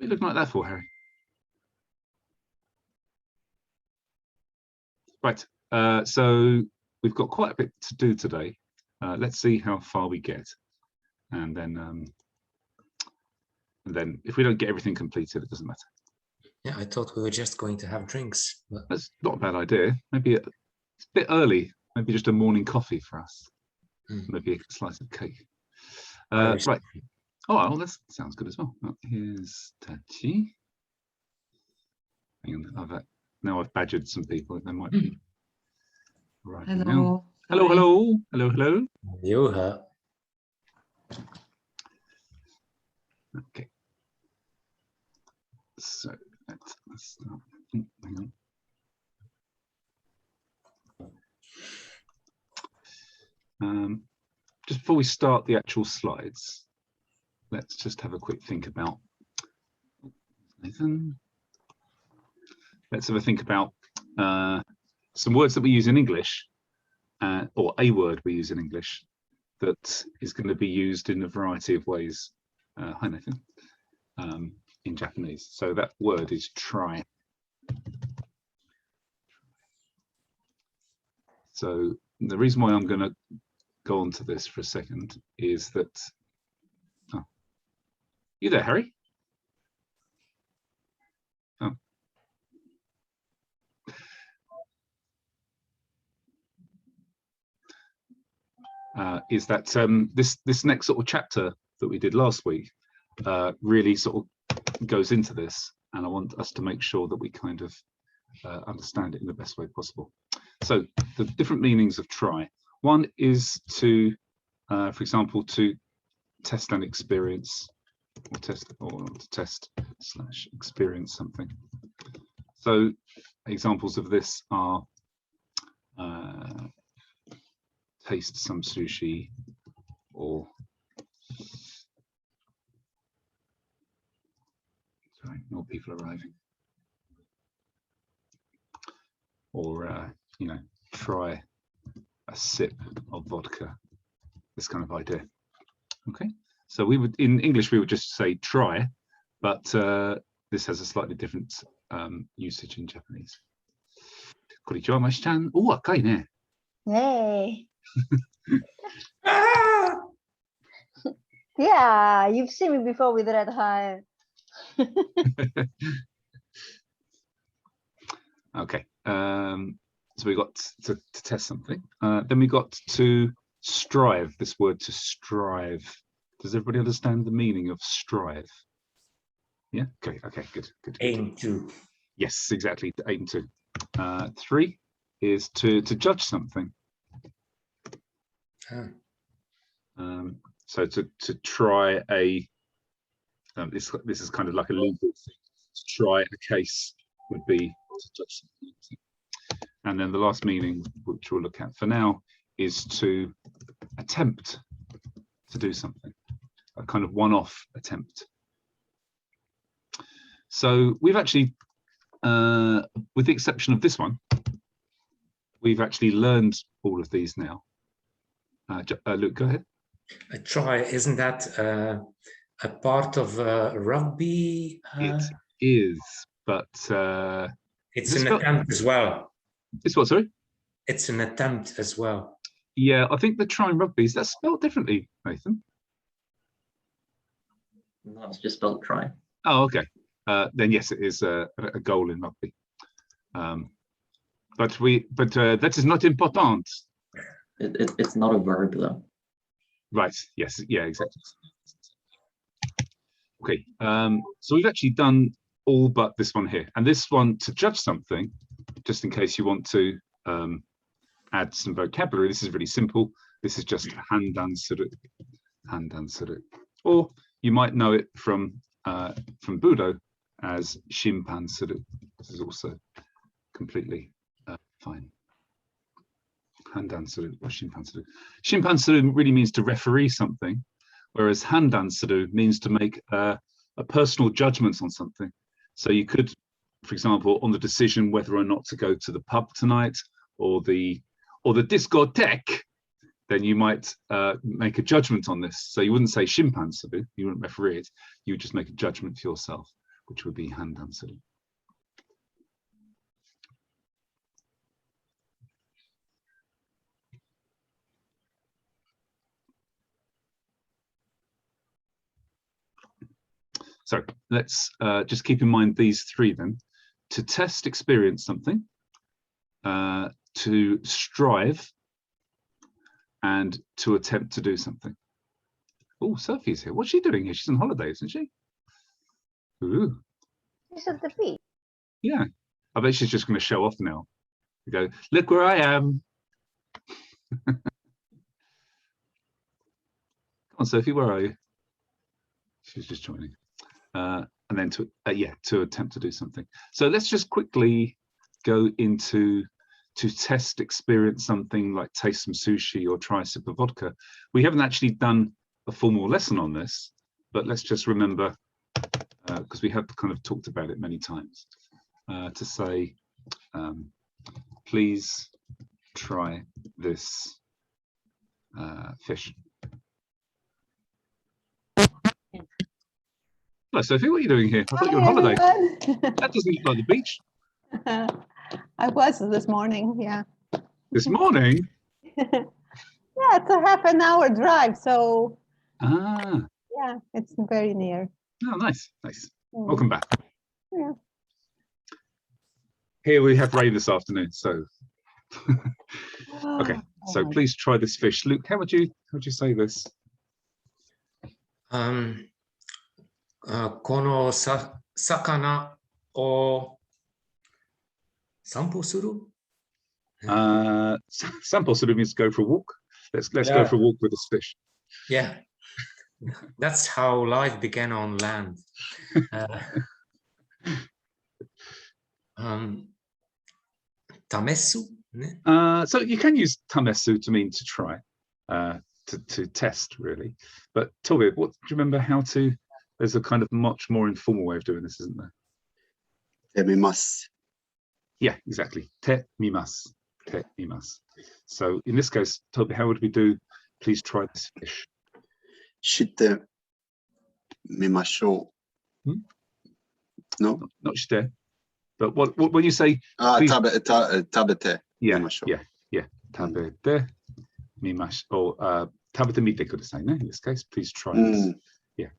you looking like that for, Harry? Right. So we've got quite a bit to do today. Let's see how far we get, and then if we don't get everything completed, it doesn't matter. Yeah, I thought we were just going to have drinks. But... That's not a bad idea. Maybe it's a bit early. Maybe just a morning coffee for us. Maybe a slice of cake. Right. Oh, well, that sounds good as well. Here's Tachi. Hang on, now I've badgered some people. They might be right now. Hello, hello, hello, hello. Yoha. Okay. So let's start. Hang on. Just before we start the actual slides, let's just have a quick think about Nathan. Let's have a think about some words that we use in English, or a word we use in English that is going to be used in a variety of ways. Hi, Nathan. In Japanese. So that word is try. So the reason why I'm going to go on to this for a second is that, oh, you there, Harry? Oh. Is that this next sort of chapter that we did last week really sort of goes into this, and I want us to make sure that we kind of understand it in the best way possible. So the different meanings of try. One is to, for example, to test and experience, or to test / experience something. So examples of this are taste some sushi, or sorry, more people arriving, or you know, try a sip of vodka, this kind of idea. Okay, so we would, in English we would just say try, but this has a slightly different usage in Japanese. Konnichiwa, Mashi-chan. Oh, akai ne. Hey. Yeah, you've seen me before with red hair. Okay, so we got to test something. Then we got to strive, this word to strive. Does everybody understand the meaning of strive? Yeah, okay, good. Aim to. Yes, exactly, to aim to. 3 is to judge something. So to try a, this is kind of like a legal thing. To try a case would be to judge something. And then the last meaning, which we'll look at for now, is to attempt to do something, a kind of one-off attempt. So we've actually, with the exception of this one, we've actually learned all of these now. Luke, go ahead. A try, isn't that a part of rugby? It is, but it's an attempt as well. It's what, sorry? It's an attempt as well. Yeah, I think the try in rugby, is that spelled differently, Nathan? No, it's just spelled try. Oh, okay. Then yes, it is a goal in rugby. But that is not important. It's not a verb though. Right. Yes. Yeah. Exactly. Okay. So we've actually done all but this one here, and this one, to judge something, just in case you want to add some vocabulary. This is really simple. This is just handan suru, or you might know it from Budo as shimpan suru. This is also completely fine. Handan suru or shimpan suru. Shimpan suru really means to referee something, whereas handan suru means to make a personal judgment on something. So you could, for example, on the decision whether or not to go to the pub tonight or the discotheque, then you might make a judgment on this. So you wouldn't say shimpan suru, you wouldn't referee it, you would just make a judgment for yourself. which would be handansuru. So let's just keep in mind these three then. To test, experience something, to strive, and to attempt to do something. Oh, Sophie's here. What's she doing here? She's on holiday, isn't she? Ooh. She's at the beach. Yeah. I bet she's just going to show off now. You go, look where I am. Come on, Sophie, where are you? She's just joining. And then to attempt to do something. So let's just quickly go into to test, experience something like taste some sushi or try a sip of vodka. We haven't actually done a formal lesson on this, but let's just remember, because we have kind of talked about it many times, to say, please try this fish. Hello, Sophie, what are you doing here? I thought you were on holiday. That doesn't look like the beach. I was this morning, yeah. This morning? Yeah, it's a half an hour drive, so Ah, yeah, it's very near. oh, nice, nice. Mm. Welcome back. Yeah. Here we have rain this afternoon, so okay. Oh So my please try this fish. Luke, how would you say this? この魚を散歩する? Sample sort of means go for a walk. Let's go Yeah. for a walk with this fish. Yeah, that's how life began on land. Tamesu? So you can use tamesu to mean to try, to test really. But Toby, what do you remember how to? There's a kind of much more informal way of doing this, isn't there? 手見ます。 Yeah, exactly. Te mimasu. Te mimasu. So in this case, Toby, how would we do? Please try this fish. 知ってみましょう。Hmm? No? Not shite. But what when you say あ、 please- 食べて yeah, みましょう。 yeah. Tabete mimasu or tabete mite kudasai, ne? In this case, please try this. Yeah.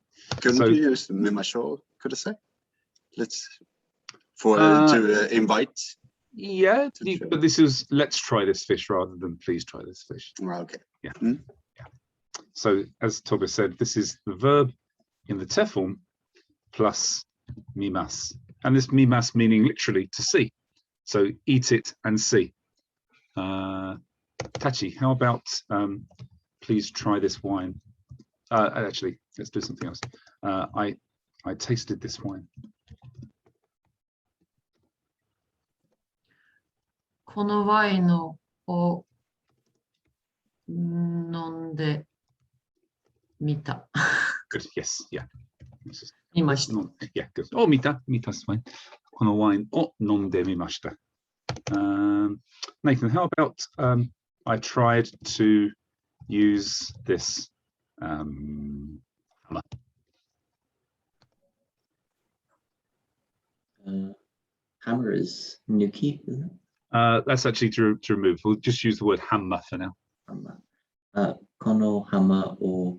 Couldn't So- you use みましょう could I say? Let's for Uh, to invite. Yeah, To show. but this is let's try this fish rather than please try this fish. Well, okay. So as Toby said, this is the verb in the te form plus mimas. And this mimas meaning literally to see. So eat it and see. Tachi, how about please try this wine? Actually, let's do something else. I tasted this wine. このワインを飲んでみた。 Good, yes, yeah. This is- 見ました。 Yeah, good. Oh, mita's fine. このワインを飲んでみました. Nathan, how about I tried to use this hammer. Hammer is nuki, isn't it? That's actually to remove. We'll just use the word hammer for now. Hammer. このhammerを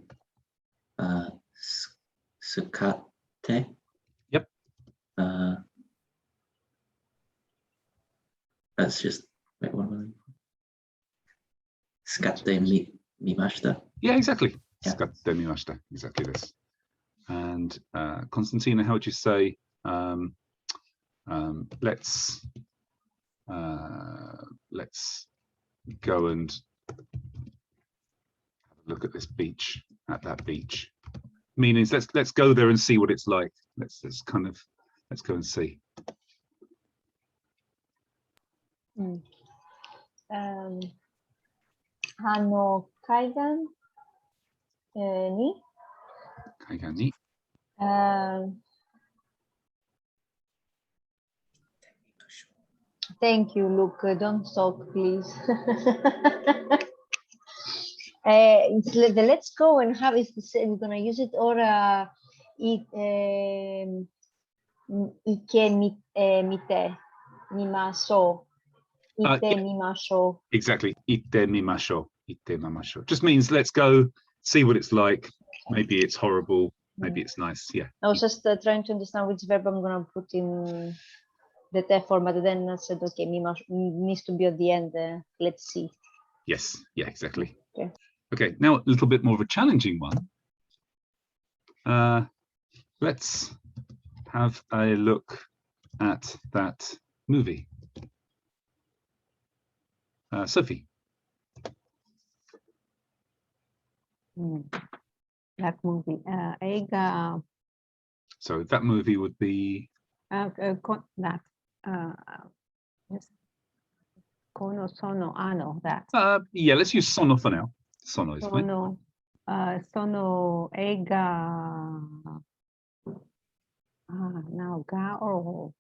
使って。Yep. That's just wait, what am I looking for? 使ってみました. Yeah, exactly. Yeah. 使ってみました. Exactly this. And Constantina, how would you say let's go and have a look at this beach, at that beach. Meaning let's go there and see what it's like. Let's go and see. 海岸に 海岸に Thank you, Luke. Don't talk, please. Let's go and have it. We're gonna use it or eat. Ike mite mimasho. Ite Yeah. mimasho. Exactly. Itte mimasho. Itte mimasho. Just means let's go see what it's like. Maybe it's horrible. Maybe it's nice. Yeah. I was just trying to understand which verb I'm gonna put in the te format. Then I said, okay, needs to be at the end. Let's see. Yes. Yeah. Exactly. Okay. Okay. Now a little bit more of a challenging one. Let's have a look at that movie. Sophie. That movie. Eiga. So that movie would be That. Yes. Kono sono ano. That. yeah, let's use sono for now. Sono is fine. Sono. Sono eiga. Now ga or.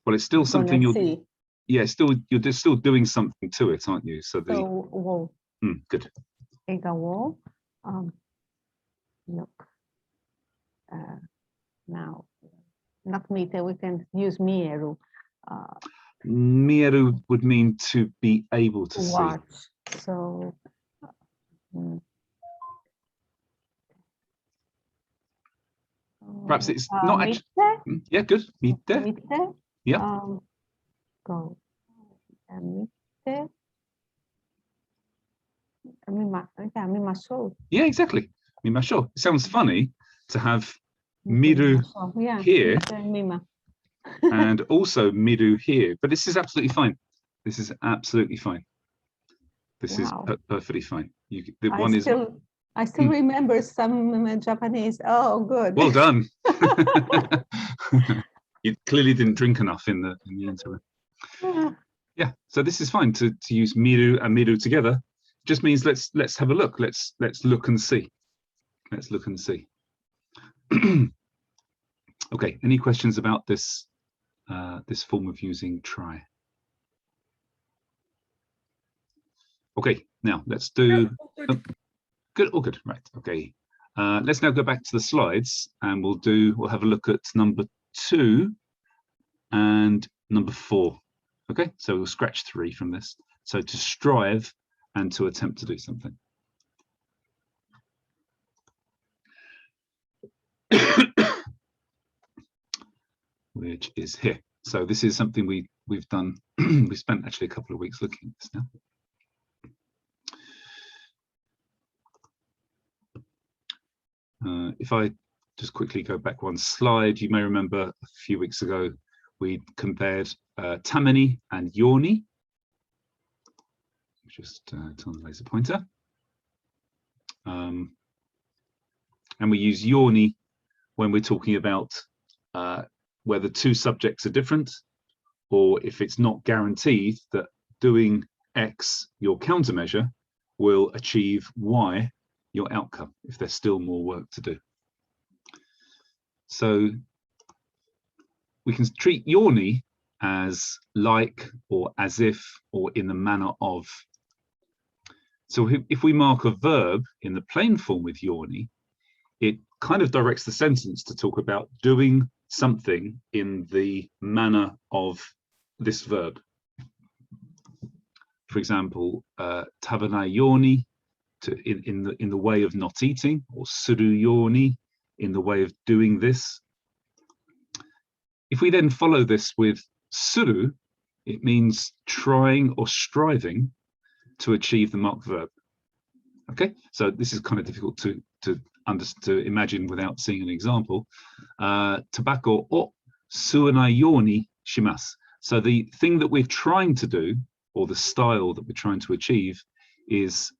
Well, it's still something you're. See. Yeah, you're still doing something to it, aren't you? So the So good. eiga wo. Look. Now, not mite. We can use mieru. Mieru would mean to be able to see. Watch. So. Perhaps it's not actually. Mite? Yeah, good. Mite. Mite? Yeah. Go. Mite. Mimasho. Yeah, exactly. Mimasho. It sounds funny to have miru Yeah, here mima. and also miru here, but this is absolutely fine. This is absolutely fine. This is perfectly fine. The one is. I still remember some Japanese. Oh, good. Well done. You clearly didn't drink enough in the interim. Yeah, so this is fine to use miru and miru together. Just means let's have a look. Let's look and see. Let's look and see. Okay, any questions about this this form of using try? Okay, now let's do good. All good, right? Okay, let's now go back to the slides and we'll have a look at number 2 and number 4. Okay, so we'll scratch 3 from this. So to strive and to attempt to do something. Which is here. So this is something we've done. We spent actually a couple of weeks looking at this now. If I just quickly go back one slide, you may remember a few weeks ago we compared tameni and yoni. Just turn the laser pointer. And we use yoni when we're talking about whether 2 subjects are different, or if it's not guaranteed that doing X, your countermeasure, will achieve Y, your outcome, if there's still more work to do. So we can treat yoni as like, or as if, or in the manner of. So if we mark a verb in the plain form with yoni, it kind of directs the sentence to talk about doing something in the manner of this verb. For example, tabanai yoni, in the way of not eating, or suru yoni, in the way of doing this. If we then follow this with suru, it means trying or striving to achieve the marked verb. Okay, so this is kind of difficult to imagine without seeing an example. Tobacco o suanai yoni shimasu. So the thing that we're trying to do, or the style that we're trying to achieve, is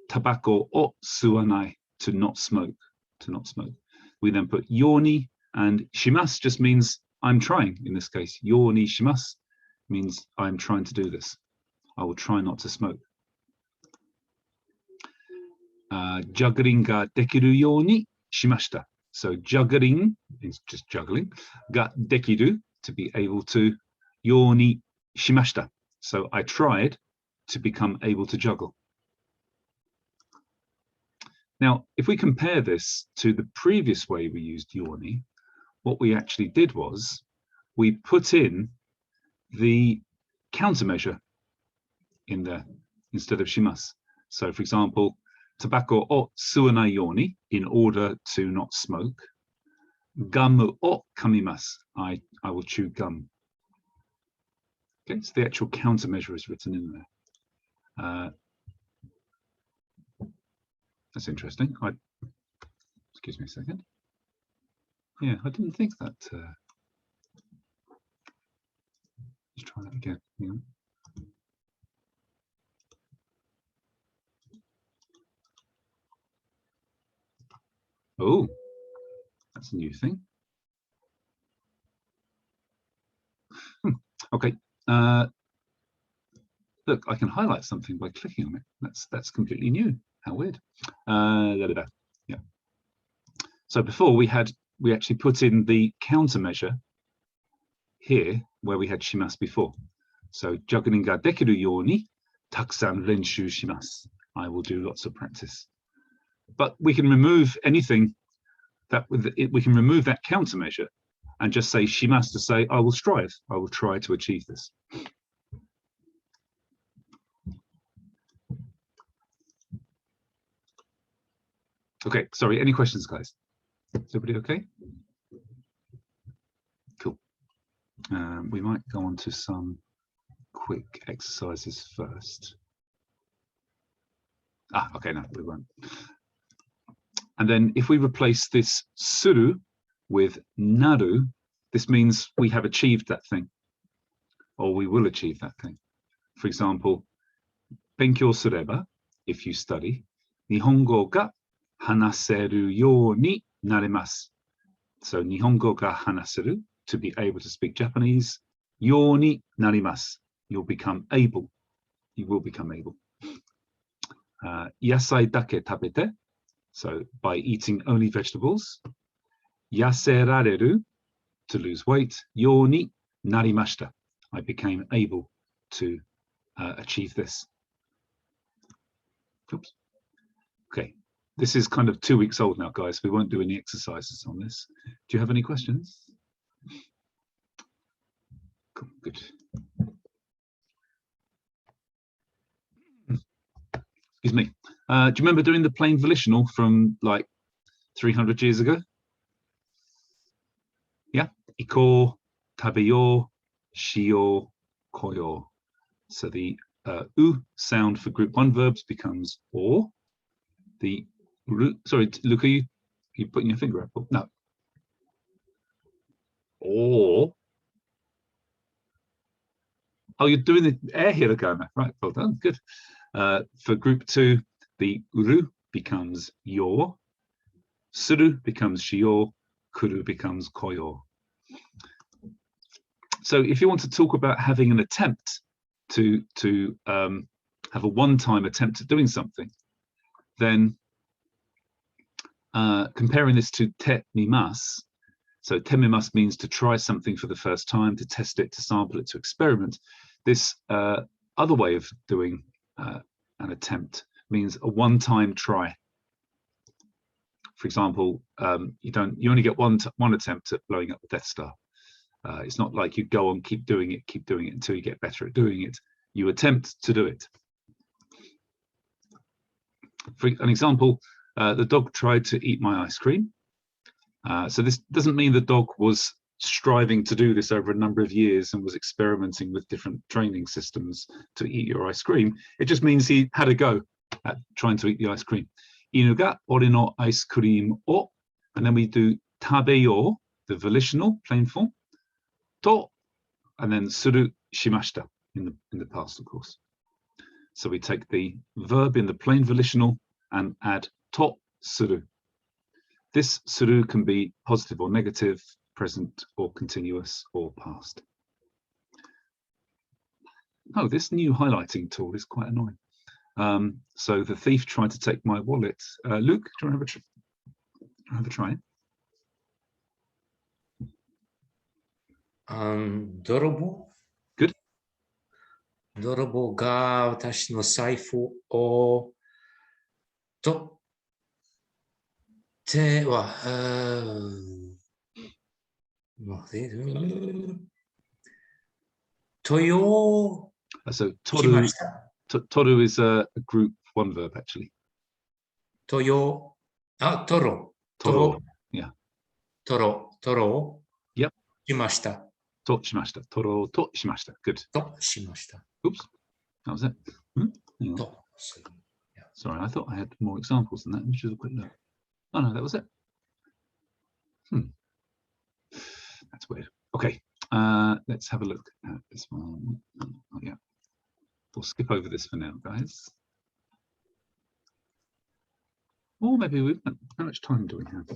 tobacco o suanai, to not smoke, to not smoke. We then put yoni, and shimasu just means I'm trying. In this case, yoni shimasu means I'm trying to do this. I will try not to smoke. Juggling ga dekiru yoni shimashita. So juggling is just juggling. Ga dekiru, to be able to. Yoni shimashita. So I tried to become able to juggle. Now, if we compare this to the previous way we used yoni, what we actually did was we put in the countermeasure in there instead of shimasu. So for example, tobacco o suwanai yoni, in order to not smoke. Gamu o kamimasu, I will chew gum. Okay, so the actual countermeasure is written in there. That's interesting. Excuse me a second. Yeah, I didn't think that. Let's try that again. Hang on. Oh, that's a new thing. Okay. Look, I can highlight something by clicking on it. That's completely new. How weird. Yeah. So before we actually put in the countermeasure here where we had shimasu before. So juggling ga dekiru yoni takusan renshu shimasu. I will do lots of practice. But we can remove anything we can remove that countermeasure and just say shimasu to say I will strive. I will try to achieve this. Okay, sorry, any questions, guys? Is everybody okay? Cool. We might go on to some quick exercises first. Okay, no, we won't. And then if we replace this suru with naru, this means we have achieved that thing, or we will achieve that thing. For example, benkyou sureba, if you study, Nihongo ga hanaseru you ni naremasu. So Nihongo ga hanaseru, to be able to speak Japanese, you ni narimasu, you'll become able. You will become able. Yasai dake tabete, so by eating only vegetables. Yaserareru, to lose weight. You ni narimashita, I became able to achieve this. Oops. Okay, this is kind of 2 weeks old now, guys. We won't do any exercises on this. Do you have any questions? Cool, good. Excuse me. Do you remember doing the plain volitional from like 300 years ago? Yeah, iko, tabeyo, shio, koyo. So the u sound for group 1 verbs becomes o. The sorry, look, are you putting your finger up? No. Or. Oh, you're doing the air hiragana, right? Well done, good. For group 2, the uru becomes yo, suru becomes shio, kuru becomes koyo. So if you want to talk about having an attempt to have a one-time attempt at doing something, then comparing this to te mimasu. So te mimasu means to try something for the first time, to test it, to sample it, to experiment. This other way of doing an attempt means a one-time try. For example, you only get one attempt at blowing up the Death Star. It's not like you go on, keep doing it until you get better at doing it. You attempt to do it. For an example, the dog tried to eat my ice cream. So this doesn't mean the dog was striving to do this over a number of years and was experimenting with different training systems to eat your ice cream. It just means he had a go at trying to eat the ice cream. Inu ga ore no ice cream o, and then we do tabeyo, the volitional, plain form, to, and then suru shimashita in the past, of course. So we take the verb in the plain volitional and add to suru. This suru can be positive or negative, present or continuous or past. Oh, this new highlighting tool is quite annoying. So the thief tried to take my wallet. Luke, do you want to have a try? Dorobo. Good. Dorobo ga watashi no saifu o totte wa Toyo So toru, ikimashita. toru is a group one verb actually. Toyo. Toro. Toro. Yeah. Toro. Yep. Shimashita. To shimashita. Toro to shimashita. Good. To shimashita. Oops. That was it. Hang on. To. Sorry, I thought I had more examples than that. Let me just have a quick look. Oh no, that was it. That's weird. Okay, let's have a look at this one. Oh, yeah, we'll skip over this for now, guys. Or maybe we won't. How much time do we have?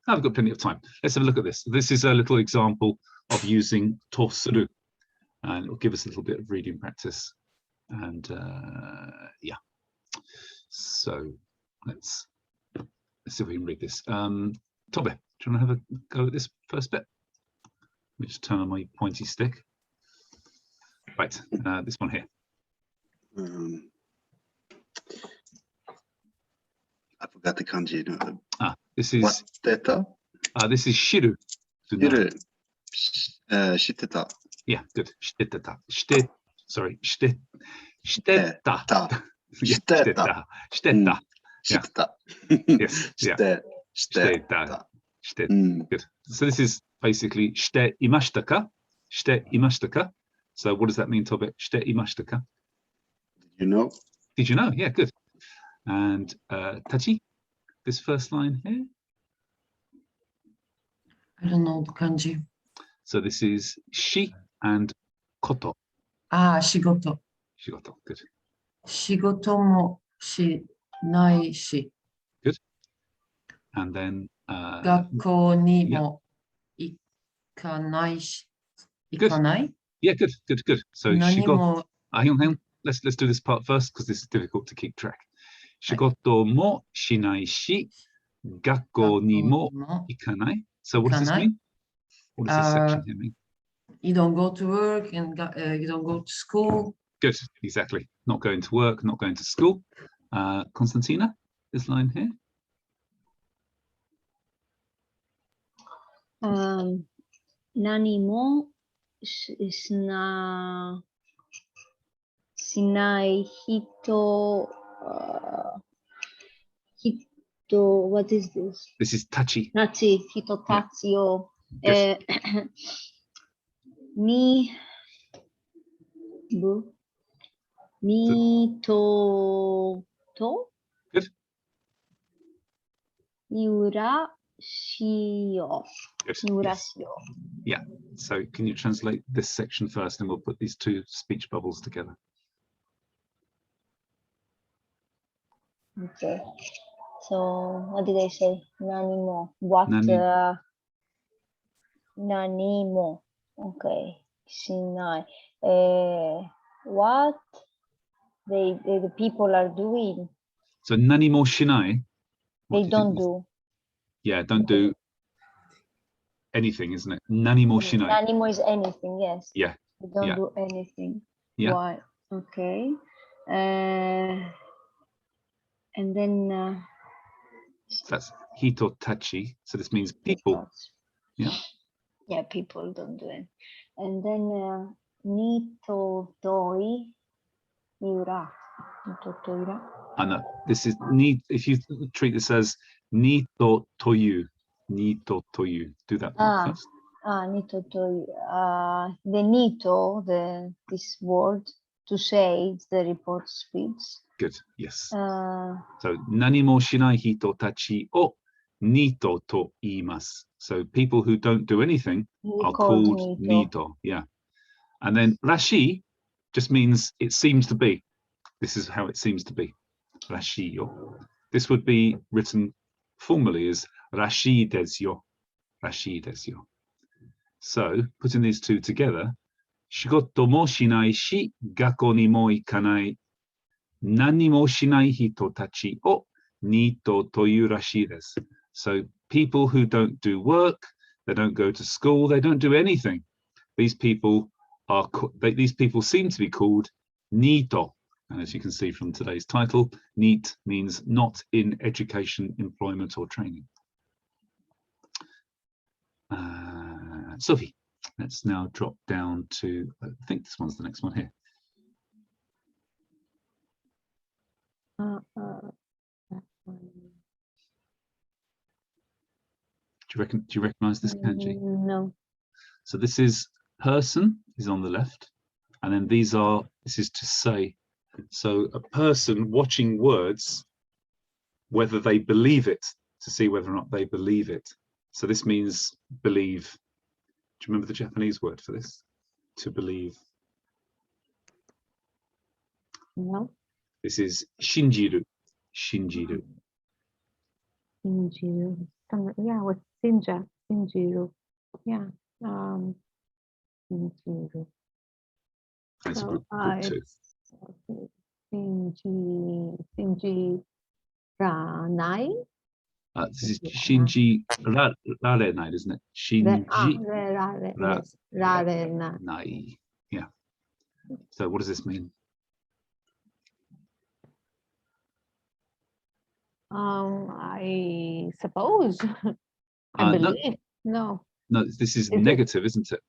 Oh, we've got plenty of time. Let's have a look at this. This is a little example of using tosuru, and it'll give us a little bit of reading practice. And yeah, so let's see if we can read this. Tobe, do you want to have a go at this first bit? Let me just turn on my pointy stick. Right, this one here. I forgot the kanji. No. This is What's that? this is shiru. To know. Shiru. Shiteta. Yeah, good. Shiteta. Sorry, shiteta. Ta. Yeah, Shiteta. Shiteta. Yeah. Shiteta. Yes. Yeah. Shiteta. Shiteta. Good. So this is basically shite imashita ka? Shite imashita ka? So what does that mean, Tobe? Shite imashita ka? You know? Did you know? Yeah, good. And Tachi, this first line here. I don't know the kanji. So this is shi and koto. Shigoto. Shigoto. Good. Shigoto mo shinai shi. Good. And then 学校にも行かないし。行かない? Yeah, good. So 何も hang on. Let's do this part first because this is difficult to keep track. Shigoto mo shinai shi, gakko ni mo ikanai. So what does this mean? What does this section here mean? You don't go to work and you don't go to school. Good, exactly. Not going to work, not going to school. Constantina, this line here. Nani mo shinai hito. What is this? This is tachi. Tachi, hito tachi o Yes. ni to Good. Niura shio. Good. Niura Yes. shio. Yeah. So can you translate this section first, and we'll put these two speech bubbles together. Okay. So what did I say? Nani mo. What? Nani. Nani mo. Okay. Shinai. What the people are doing. So nani mo shinai. They don't do. Yeah, don't do anything, isn't it? Nani mo shinai. Nani mo is anything, yes. Yeah. They don't do anything. Yeah. Why? Okay. And then That's hito tachi. So this means people. Yeah. Yeah, people don't do it. And then nito toi miura. Nito toira. I know. This is need. If you treat this as nito toyu, nito toyu. Do that one first. Nito toi. The nito, this word to say it's the report speech. Good. Yes. So nani mo shinai hito tachi o nito to iimasu. So people who don't do anything are called nito. Yeah. And then rashi just means it seems to be. This is how it seems to be. Rashi yo. This would be written formally as rashi desu yo. Rashi desu yo. So putting these two together, shigoto mo shinai shi, gakko ni mo ikanai. Nani mo shinai hito tachi o nito toyu rashi desu. So people who don't do work, they don't go to school, they don't do anything. These people seem to be called nito. And as you can see from today's title, NEET means not in education, employment or training. Sophie, let's now drop down to, I think this one's the next one here. Do you recognize this kanji? No. So this is person is on the left, and then this is to say. So a person watching words, whether they believe it, to see whether or not they believe it. So this means believe. Do you remember the Japanese word for this? To believe. No. This is shinjiru. Shinjiru. Shinjiru. Yeah, with Sinja. Shinjiru. Yeah. Shinjiru. That's So, group two. Shinji Ranai. This is Shinji Rarenai, isn't it? Shinji Yes, Rarenai. Nai. Yeah. So what does this mean? I suppose. I believe. No. No, this is Is it- negative, isn't it?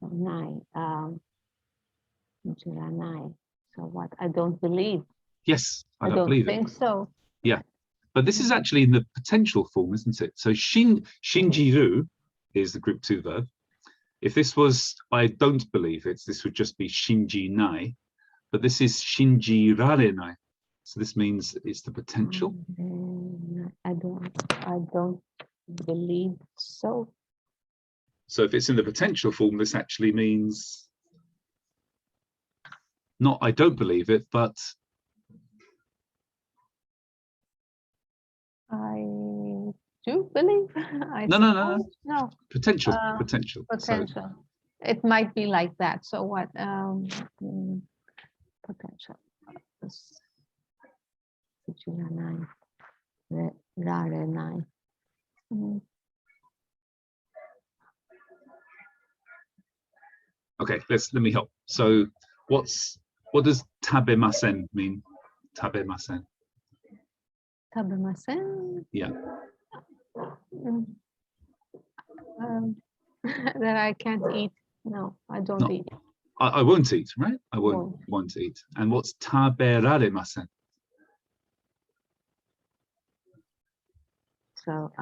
Nine. Nine. So what? I don't believe. Yes, I don't don't believe think it. so. But this is actually in the potential form, isn't it? So shinjiru is the group two verb. If this was I don't believe it, this would just be shinji nai. But this is shinji rarenai. So this means it's the potential. I don't believe so. So if it's in the potential form, this actually means not I don't believe it, but I do believe. No. potential. Potential. Potential. It might be like that. So what? Potential. Rarenai. Okay, let me help. So what does tabemasen mean? Tabemasen. Tabemasen. Yeah. That I can't eat. No, I don't No. eat. I won't eat, right? I won't eat. And what's taberaremasen? So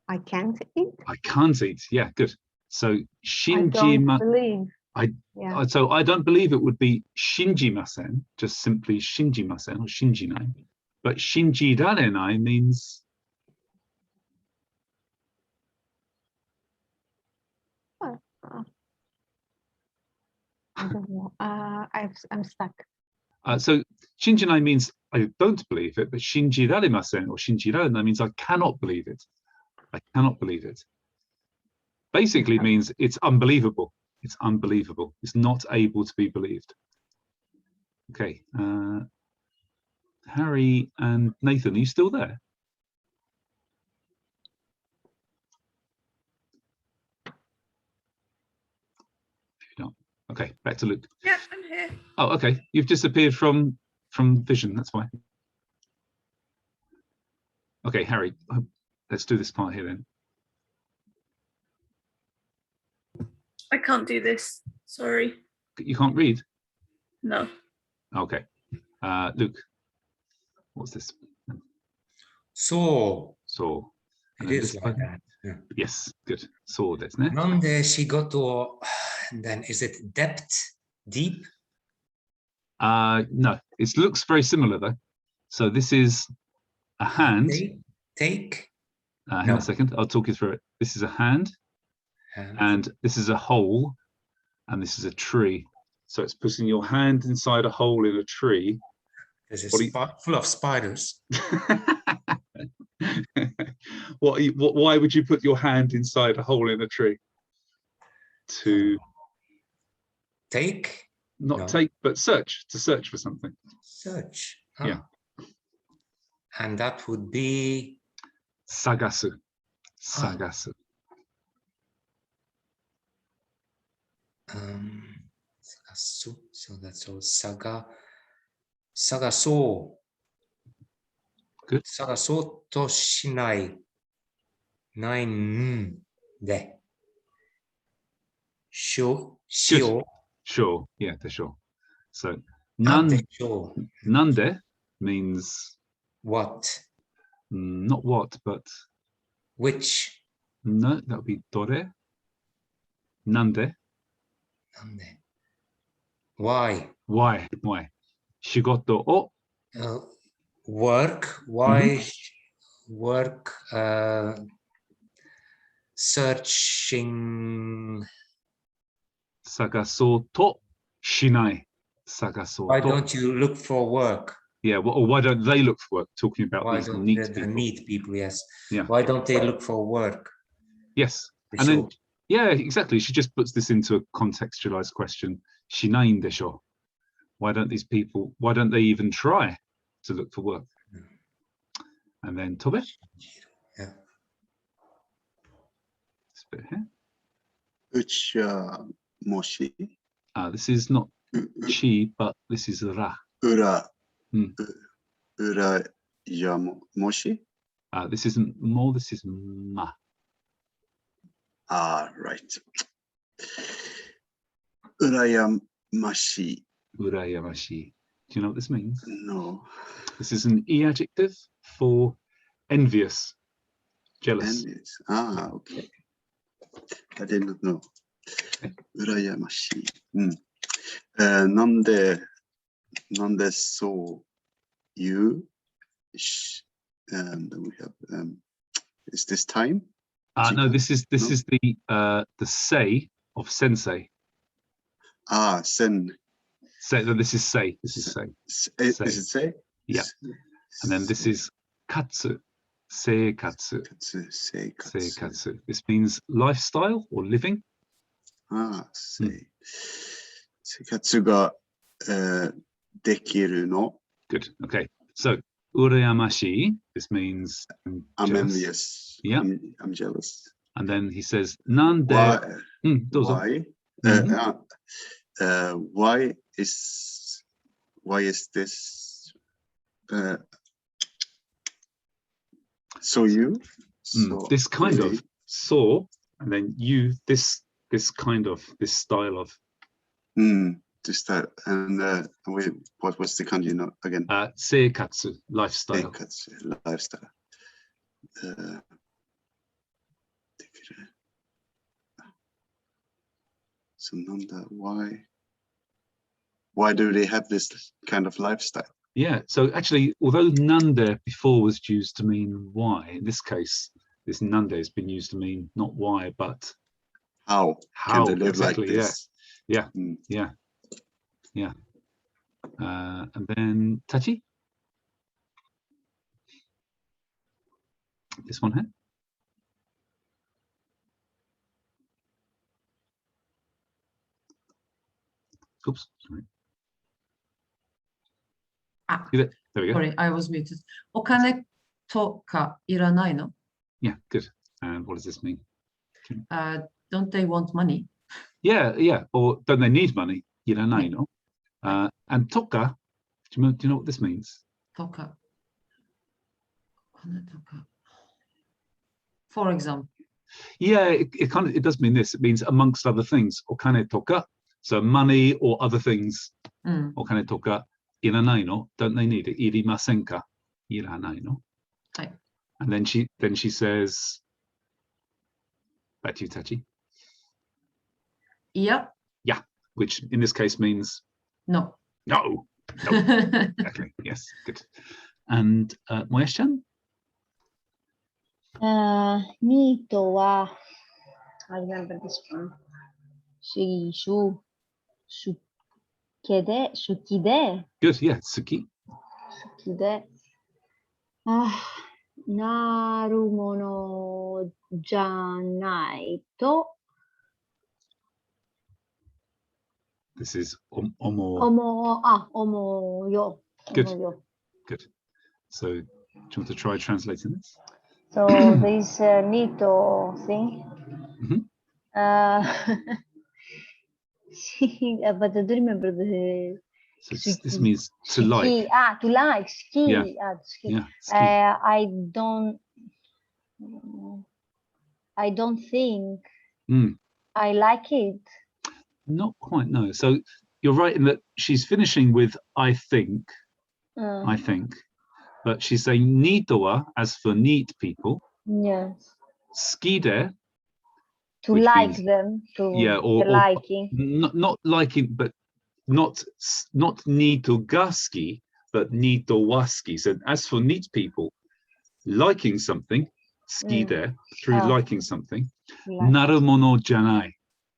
I can't eat. I can't eat. Yeah, good. So I shinji don't believe. Yeah. So I don't believe it would be shinji-masen, just simply shinji-masen or shinji-nai. But shinji-rarenai means I don't know. I'm stuck. so shinji-nai means I don't believe it, but shinji-raremasen or shinji-rarenai means I cannot believe it. I cannot believe it. Basically means it's unbelievable. It's unbelievable. It's not able to be believed. Okay. Harry and Nathan, are you still there? Okay, back to Luke. Yeah, I'm here. Oh, okay. You've disappeared from vision. That's why. Okay, Harry. Let's do this part here then. I can't do this. Sorry. You can't read? No. Okay. Luke, what's this? So And it then is this like part? that. Yeah. Yes, good. So, that's it. Nande shigoto, then is it depth, deep? No, it looks very similar though. So this is a hand. Take. Hang No. on a second, I'll talk you through it. This is a hand, And and this is a hole, and this is a tree. So it's putting your hand inside a hole in a tree. this is What do you- full of spiders. Why would you put your hand inside a hole in a tree? To Take, not no. take, but search, to search for something. Search. Yeah. And that would be Sagasu. Sagasu. Sagasu. So that's all. Sagaso. Good. Sagaso to shinai. nine de. Shio. Sure. Yeah, they're sure. So Nande sho. nande means What? not what, but Which? no, that would be dore. Nande. Nande. Why? Why? Shigoto o Work. Why? Work. Searching. sagaso to shinai. Sagaso Why to. don't you look for work? Yeah, or why don't they look for work? Talking about Why these don't neat the people. neat people? Yes. Yeah. Why don't they look for work? Yes. The And then, show. yeah, exactly. She just puts this into a contextualized question. Shinain desho. Why don't they even try to look for work? And then tobe. Yeah. This bit here. Which moshi? This is not chi, but this is ra. Ura. Hmm. Ura moshi? This isn't mo, this is ma. Right. Urayamashi. Urayamashi. Do you know what this means? No. This is an e adjective for envious, jealous. Envious. Okay. I did not know. Urayamashi. Nande so you? And we have. Is this time? No, this is the say of sensei. Sen. Say. No, this is say. This is say. Is it say? Yeah. And then this is katsu. Seikatsu. Seikatsu. This means lifestyle or living. Sei. Seikatsu ga dekiru no. Good. Okay. So urayamashi. This means I'm envious. Yeah. I'm jealous. And then he says nande. Why? Why is this? So you? So this kind of saw, and then you this kind of this style of. This style, and what was the kanji again? Seikatsu, lifestyle. Seikatsu, lifestyle. So nanda, why do they have this kind of lifestyle? Yeah, so actually, although nande before was used to mean why, in this case, this nande has been used to mean not why, but how can they live exactly, like this? Yeah. And then tachi. This one here. Oops, sorry. There we go. Sorry, I was muted. お金とかいらないの? Yeah, good. And what does this mean? Don't they want money? Yeah. Or don't they need money? You don't know. And toka, do you know what this means? Toka. For example. Yeah, it does mean this. It means amongst other things. Okane toka, so money or other things. Okane toka iranai no. Don't they need it? Irimasen ka? Iranai no. And then she says, back to you, Tachi. Yeah. Yeah, which in this case means no. No. Exactly. Yes, good. And Moyes-chan? Nito wa, I remember this one. Shukide. Good, yeah, Suki. Shukide. Naru mono janai to. This is omo. Omo yo. Good. Omo yo. Good. So, do you want to try translating this? So this Nito thing. But I don't remember the. So this means to like. To like. Ski. Yeah. Ski. Yeah. Ski. I don't. I don't think Mm. I like it. Not quite, no. So you're right in that she's finishing with I think, but she's saying niito wa, as for neat people, Yes. skide, To which like means, them, to yeah, the liking. not liking, but not niito ga ski, but niito wa ski. So as for neat people, liking something, skide, through Ah. liking something, Like. narumono janai.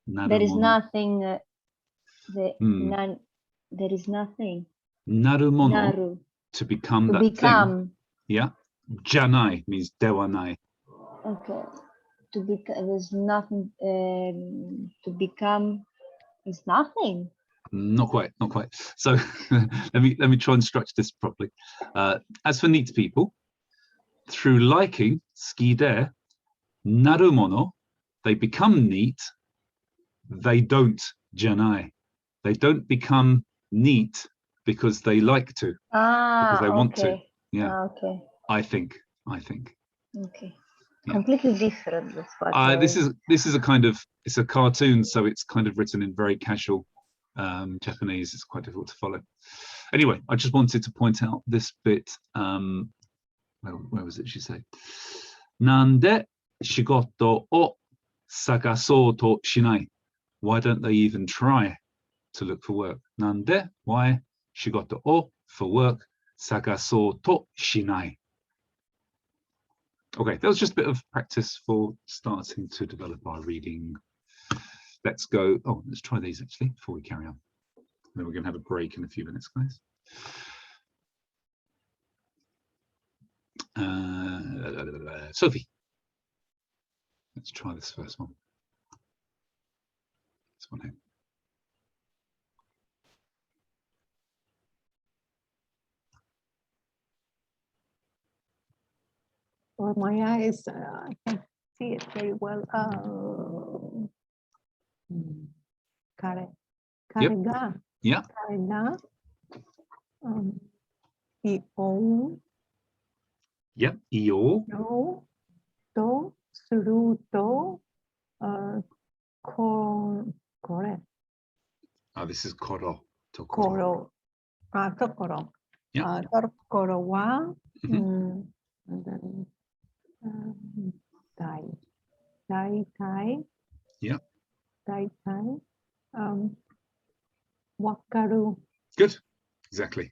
There is nothing. Mm. There is nothing. Narumono, Naru. to become To that become. thing. Yeah. Janai means dewanai. Okay. To become. There's nothing. To become is nothing. Not quite, not quite. So let me try and structure this properly. As for neat people, through liking, skide, narumono, they become neat. They don't janai. They don't become neat because they like to, because they want to. Yeah. Okay. I think. Okay. Yeah. Completely different. That's what This is a kind of, it's a cartoon, so it's kind of written in very casual Japanese. It's quite difficult to follow. Anyway, I just wanted to point out this bit. Where was it? She said, "Nande shigoto o sagasou to shinai?" Why don't they even try to look for work? Nande, why? Shigoto o, for work, sagasou to shinai. Okay, that was just a bit of practice for starting to develop our reading. Let's go. Oh, let's try these actually before we carry on. Then we're going to have a break in a few minutes, guys. Sophie, let's try this first one. This one here. Well, my eyes, I can't see it very well. Kare. Yep. Kare ga. Yeah. Kare ga. Iou. Yep. Iyo. No. To. Suru to. Kore. This is koro. Tokoro. Koro. Tokoro. Yeah. Tokoro wa. Mhm. And then dai. Dai tai. Yeah. Dai tai. Wakaru. Good. Exactly.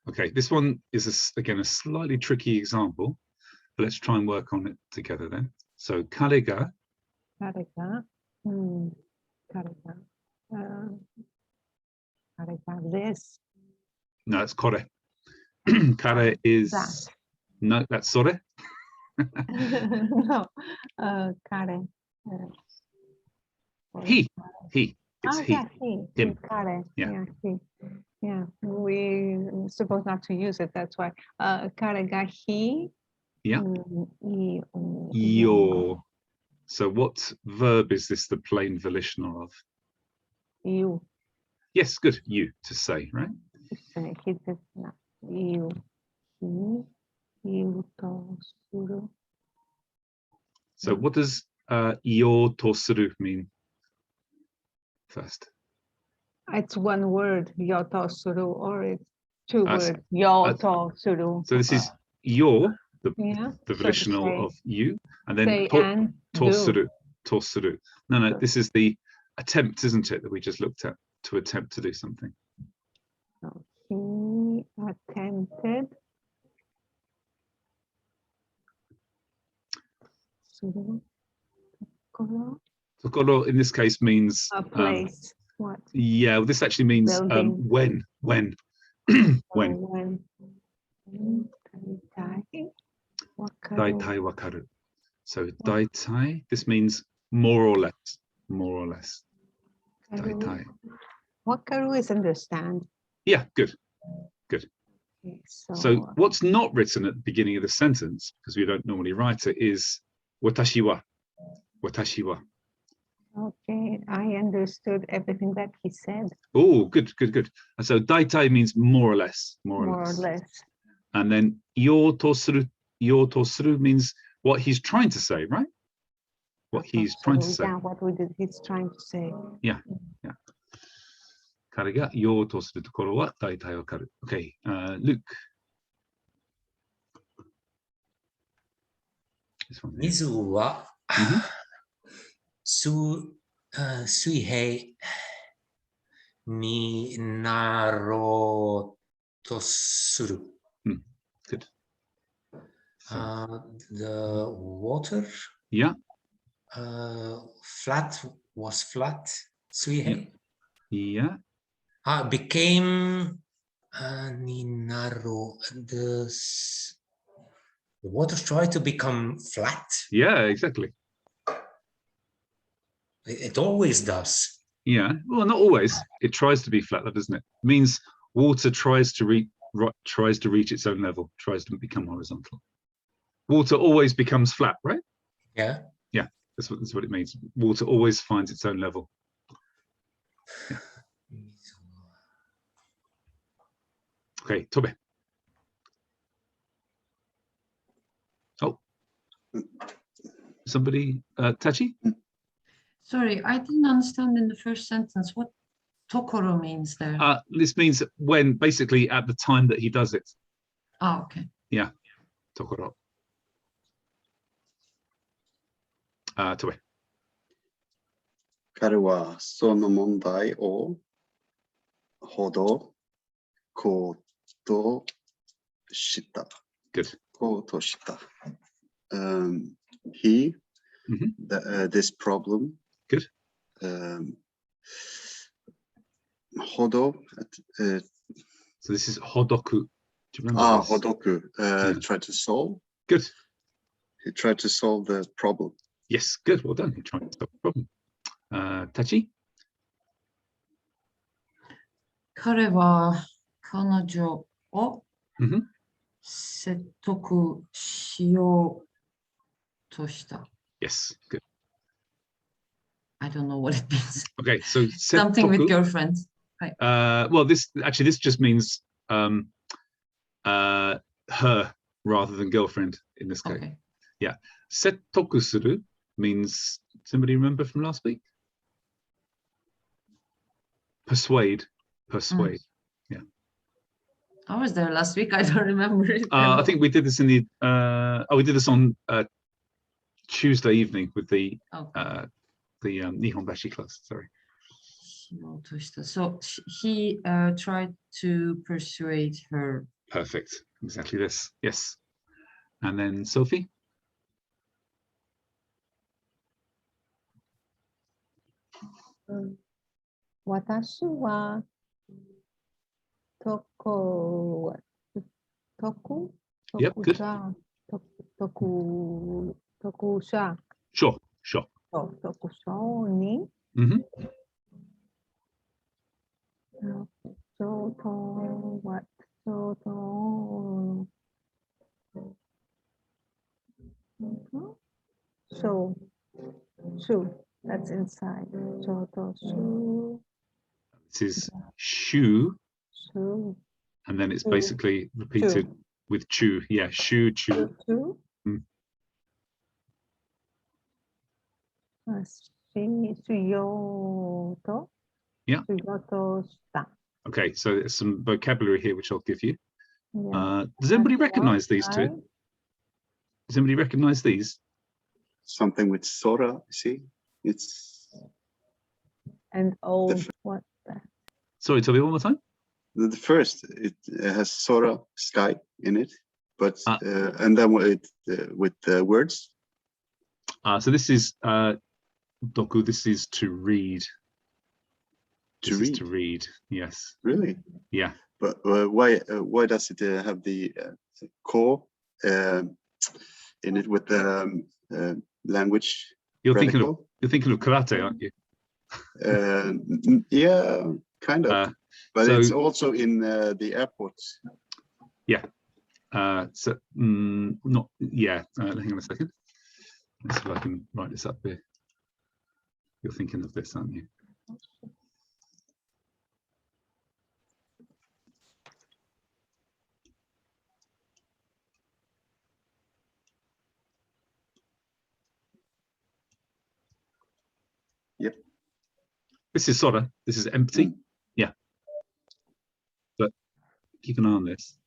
Okay. This one is again a slightly tricky example, but let's try and work on it together then. So kare ga. Kare ga. Kare ga. Kare ga this. No, it's kore. Kare is That. no. That's sore. No. Kare. He. It's he. Yeah, he. Him. Kare. Yeah. Yeah, he. Yeah, we're supposed not to use it. That's why. Kare ga he. Yeah. Your. So what verb is this the plain volitional of? You. Yes, good. You, to say, right? He says no. You. He. You to suru. So what does yo to suru mean first? It's one word, yoto suru, or it's two Uh, words, yoto suru. So this is yo, the So volitional say, of you, and then say to and suru, do. to suru. No, this is the attempt, isn't it, that we just looked at, to attempt to do something. So he attempted. Suru. Tokoro in this case means A place. What? Yeah, well, this actually means Building. when. When. When. Daitai wakaru. So daitai, this means more or less. More or less. Daitai. Wakaru is understand. Yeah, good. Good. Okay, So what's not written at the beginning of the sentence, because we don't normally write it, is watashi wa. Watashi wa. Okay, I understood everything that he said. Oh, good. And so daitai means more or less. More or less. And then yo to suru means what he's trying to say, right? what he's trying to say. Yeah, what he's trying to say. Yeah. 彼が言おうとするところは大体わかる。Okay, Luke. This one here. 水は Mhm. 水平になろうとする。Good. So, The water yeah, was flat. 水平 yeah, became になろう the water tried to become flat. yeah, exactly. It always does. Yeah, well, not always. It tries to be flat, doesn't it? It means water tries to reach its own level, tries to become horizontal. Water always becomes flat, right? Yeah. Yeah, that's what it means. Water always finds its own level. Yeah. Okay, Tobe. Oh, somebody, Tachi? Sorry, I didn't understand in the first sentence what tokoro means there. This means when, basically, at the time that he does it. Oh, okay. Yeah, tokoro. Tobe. 彼はその問題をほどことした。Good. ことした。He, Mhm. this problem. Good. ほど So this is hodoku. Do you remember this? ほどく Yeah. try to solve. Good. He tried to solve the problem. Yes, good. Well done. You're trying to solve the problem. Tachi? 彼は彼女を Mhm. 説得しようとした。 Yes, good. I don't know what it means. Okay, so Something with settoku. girlfriend. Well, this just means her rather than girlfriend in this case. Okay. Yeah. Settoku suru means, somebody remember from last week? Persuade. I was there last week. I don't remember it. I think we did this in the we did this on Tuesday evening with the Nihongo class. Sorry. So he tried to persuade her. Perfect. Exactly this. Yes. And then Sophie. 私は特 Yep, good. 特殊 Sure. 特殊に Mhm. 相当は相当 so that's inside 相当 This is shu, 数 and then it's Shu. basically repeated with chu. Yeah, shu, chu. 数 Mm. しようと Yeah. しようとした Okay, so there's some vocabulary here which I'll give you. Yeah. Does anybody recognize these two? Does anybody recognize these? Something with Sora, see? It's And what Sorry, tell me one more time. the first, it has Sora sky in it, but Ah. and then with words. So this is doku. This is to read. This is to read. Yes. Really? Yeah. But why does it have the core in it with the language? You're thinking of radical? karate, aren't you? Yeah, kind of. But so- it's also in the airport. Yeah. So not. Yeah. Hang on a second. Let's see if I can write this up here. You're thinking of this, aren't you? Yep. This is sora. This is empty. Mm. Yeah. But keep an eye on this.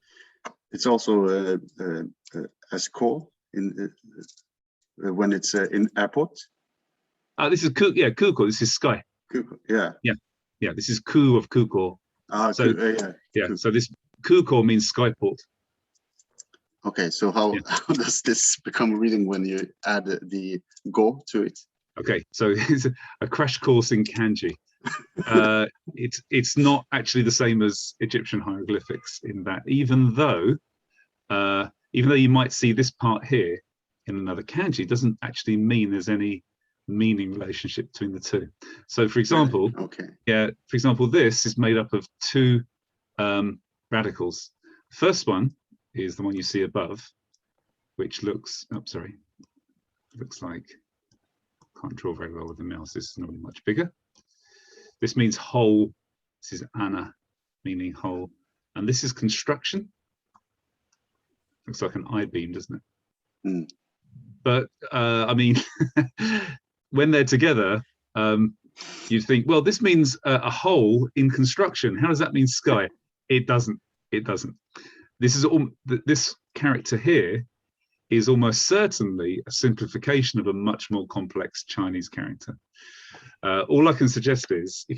It's also as core in when it's in airport. This is kuko. This is sky. Kuko, yeah. Yeah. This is ku of kuko. So yeah. So this kuko means skyport. Okay, so how does this become reading when you add the go to it? Okay, so it's a crash course in kanji. It's not actually the same as Egyptian hieroglyphics in that even though you might see this part here in another kanji, it doesn't actually mean there's any meaning relationship between the two. So for example, this is made up of two radicals. First one is the one you see above, which looks looks like, can't draw very well with the mouse, this is normally much bigger. This means whole. This is ana, meaning whole, and this is construction. Looks like an I-beam, doesn't it? Mm. But I mean, when they're together, you'd think, well, this means a hole in construction. How does that mean sky? It doesn't. It doesn't. This character here is almost certainly a simplification of a much more complex Chinese character. All I can suggest is AE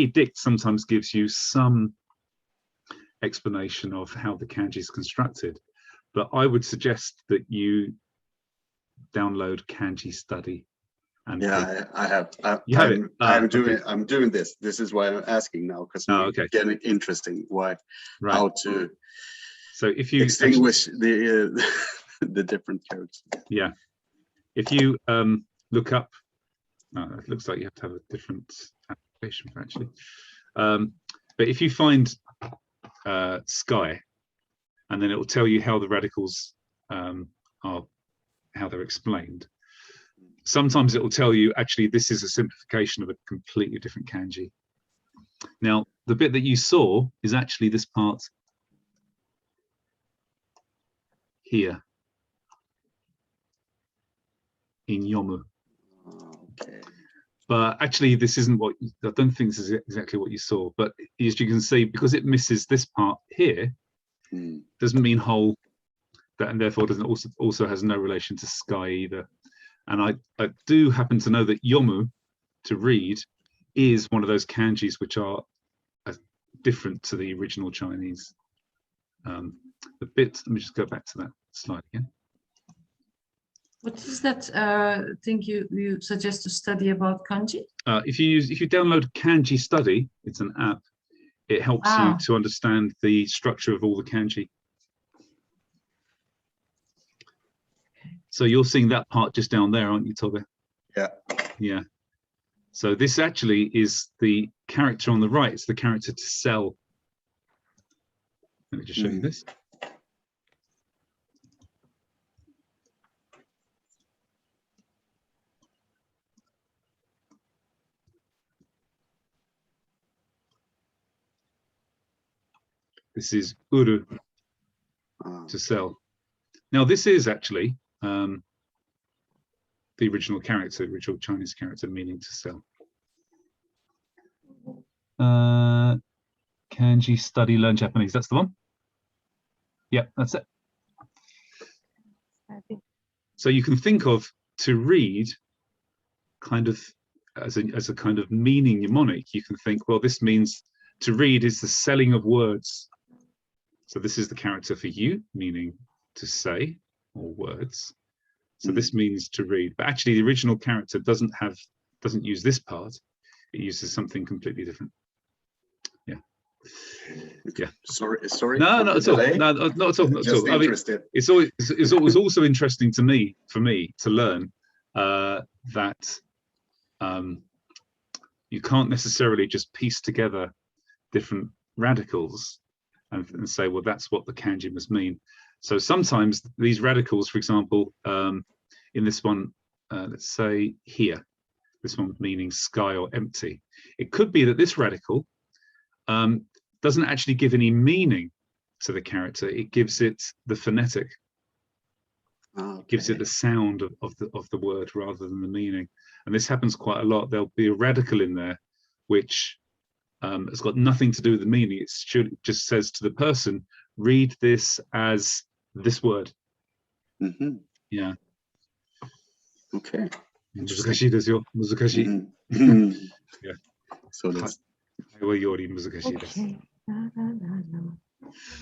Dict sometimes gives you some explanation of how the kanji is constructed, but I would suggest that you download Kanji Study. And I have. I'm doing this. This is why I'm asking now, because it's getting interesting. How to if you extinguish the different characters. Yeah, if you look up, it looks like you have to have a different application for actually. But if you find sky, and then it will tell you how the radicals how they're explained. Sometimes it will tell you, actually, this is a simplification of a completely different kanji. Now, the bit that you saw is actually this part here in yomu. Okay. But actually, this isn't what, I don't think this is exactly what you saw. But as you can see, because it misses this part here, doesn't mean whole, and therefore doesn't also has no relation to sky either. And I do happen to know that yomu, to read, is one of those kanjis which are different to the original Chinese. Let me just go back to that slide again. What is that thing you suggest to study about kanji? If you download Kanji Study, it's an app. It helps you to understand the structure of all the kanji. So you're seeing that part just down there, aren't you, Tobe? Yeah. Yeah. So this actually is the character on the right. It's the character to sell. Let me just show you this. This is uru, to sell. Now this is actually the original character, original Chinese character, meaning to sell. Kanji Study Learn Japanese. That's the one. Yep, that's it. So you can think of to read kind of as a kind of meaning mnemonic. You can think, well, this means to read is the selling of words. So this is the character for you, meaning to say, or words. So this means to read, but actually the original character doesn't use this part. It uses something completely different. Yeah. Yeah. Sorry. No, not at all. No, not at all. Not at all. I mean, it's always also interesting for me to learn that you can't necessarily just piece together different radicals and say, well, that's what the kanji must mean. So sometimes these radicals, for example, in this one, let's say here, this one meaning sky or empty, it could be that this radical doesn't actually give any meaning to the character. It gives it the phonetic. gives it Okay. the sound of the word rather than the meaning. And this happens quite a lot. There'll be a radical in there, which has got nothing to do with the meaning. It just says to the person, read this as this word. Mhm. Yeah. Okay. 難しいですよ。難しい。 Mhm. Yeah. So that's 会話より難しいです。 Okay. Na, na, na, na.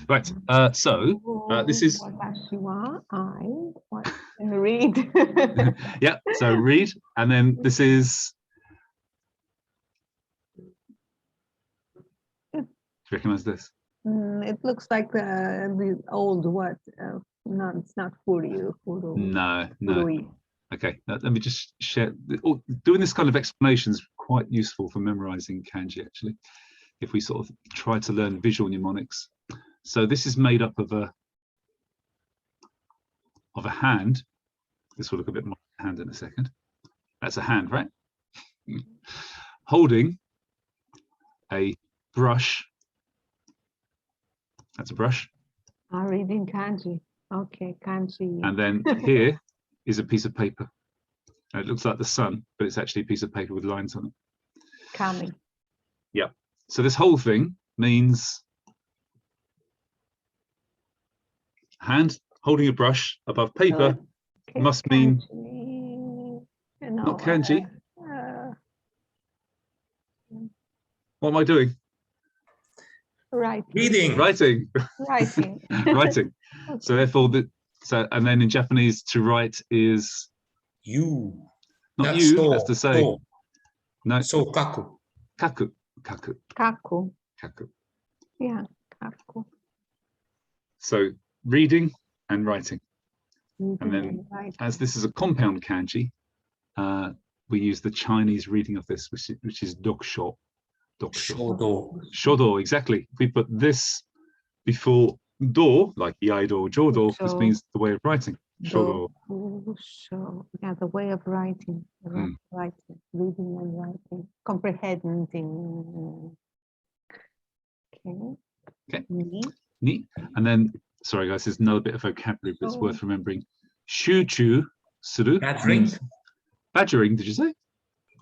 Right. So this is Watashi wa I what read. yeah. So read, and then this is. Do you recognize this? It looks like the old what? No, it's not furu. Furu. No, no. Furui. Okay, let me just share. Doing this kind of explanation is quite useful for memorizing kanji, actually, if we sort of try to learn visual mnemonics. So this is made up of a hand. This will look a bit more like a hand in a second. That's a hand, right? Holding a brush. That's a brush. Reading kanji. Okay, kanji. And then here is a piece of paper. And it looks like the sun, but it's actually a piece of paper with lines on it. Kami. Yeah. So this whole thing means hand holding a brush above paper Okay, must mean kanji. not kanji. Uh, What am I doing? writing. Reading. Writing. Writing. Writing. So therefore, and then in Japanese, to write is You. not That's you. so, That's to say. so. No. So kaku. Kaku. Kaku. Kaku. Kaku. Yeah, kaku. So reading and writing. Reading And then, and writing. as this is a compound kanji, we use the Chinese reading of this, which is dokusho. Dokusho. Shodo. Shodo, exactly. If we put this before do, like yaido, jodo, this So- means the way of writing. Shodo. So yeah, the way of writing, writing, reading and writing, comprehending. Okay. Okay. Ni. Neat. And then, sorry guys, there's another bit of vocabulary, but it's Oh. worth remembering. Shuchu suru Gathering. means badgering, did you say?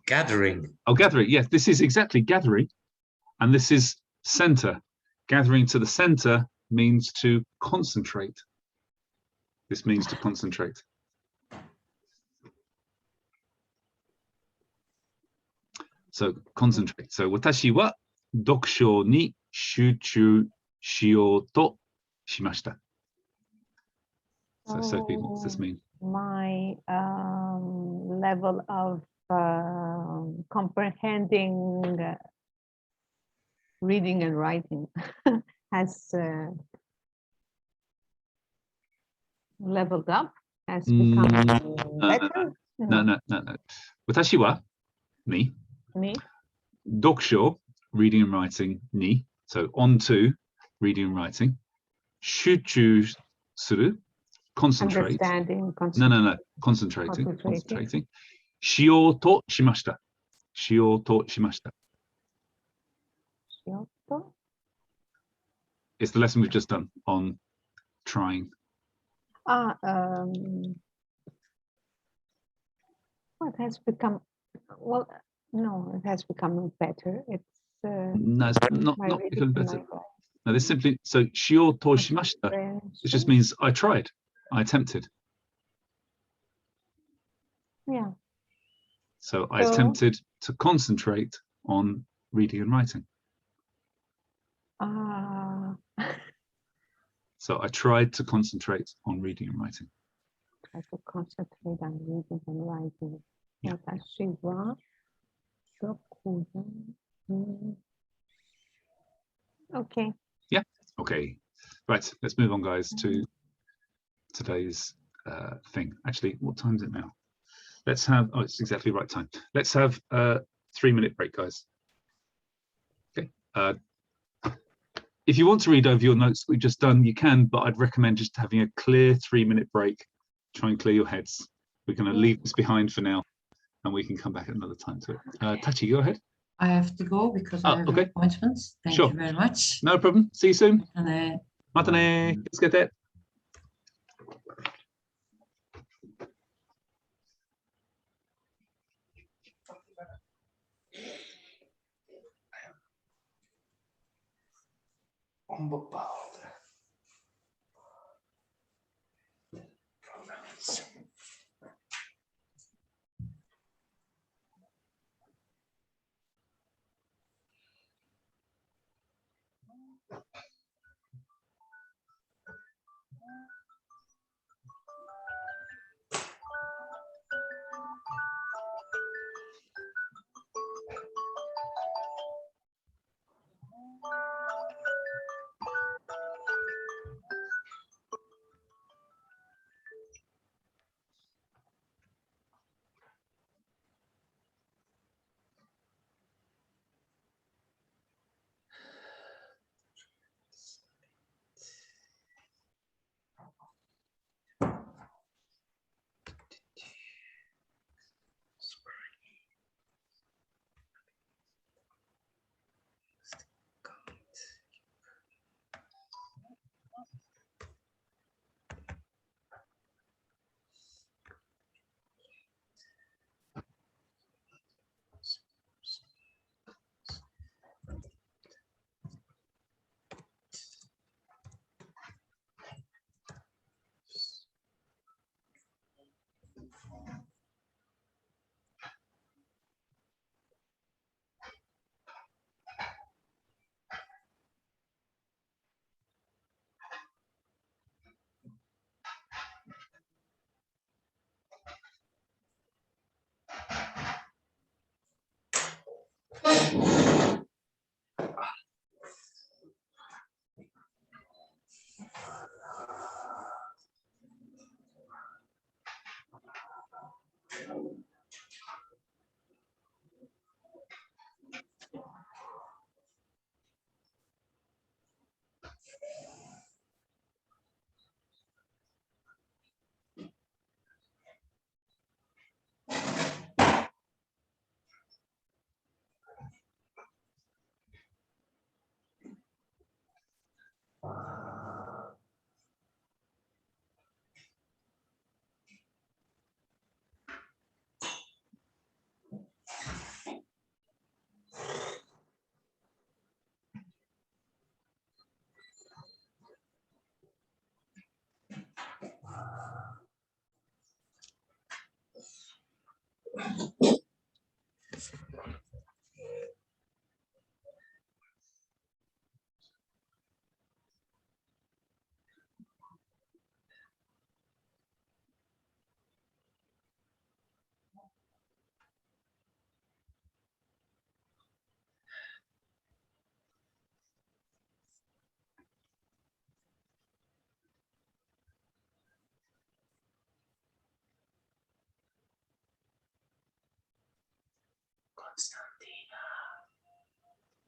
Gathering. Oh, gathering. Yes, this is exactly gathering. And this is center. Gathering to the center means to concentrate. This means to concentrate. So concentrate. So watashi wa dokusho ni shuchu shiyou to shimashita. So Sophie, what does this mean? My level of comprehending reading and writing has leveled up, has become better. No. Watashi wa, me. Me. Dokusho, reading and writing, ni. So on to reading and writing. Shuchu suru, concentrate. Understanding. No. Concentrating. Shiyou to shimashita. Shiyou to shimashita. Kyoto. It's the lesson we've just done on trying. What has become, well, no, it has become better. It's No, it's not my reading becoming and better. my No, this simply, so shiyou to shimashita, it just comprehension. means I tried, I attempted. Yeah. So I So- attempted to concentrate on reading and writing. So I tried to concentrate on reading and writing. Try to concentrate on reading and writing. Yeah. Watashi wa dokudan. Okay. Okay, right, let's move on, guys, to today's thing. Actually, what time is it now? Let's have, oh, it's exactly the right time. Let's have a 3-minute break, guys. Okay. If you want to read over your notes we've just done, you can, but I'd recommend just having a clear 3-minute break. Try and clear your heads. We're going to leave this behind for now, and we can come back at another time to it. Tachi, go ahead. I have to go because I have okay. appointments. Thank Sure. you very much. No problem. See you soon. And Matane. Let's get it. onbepaalde pronouns.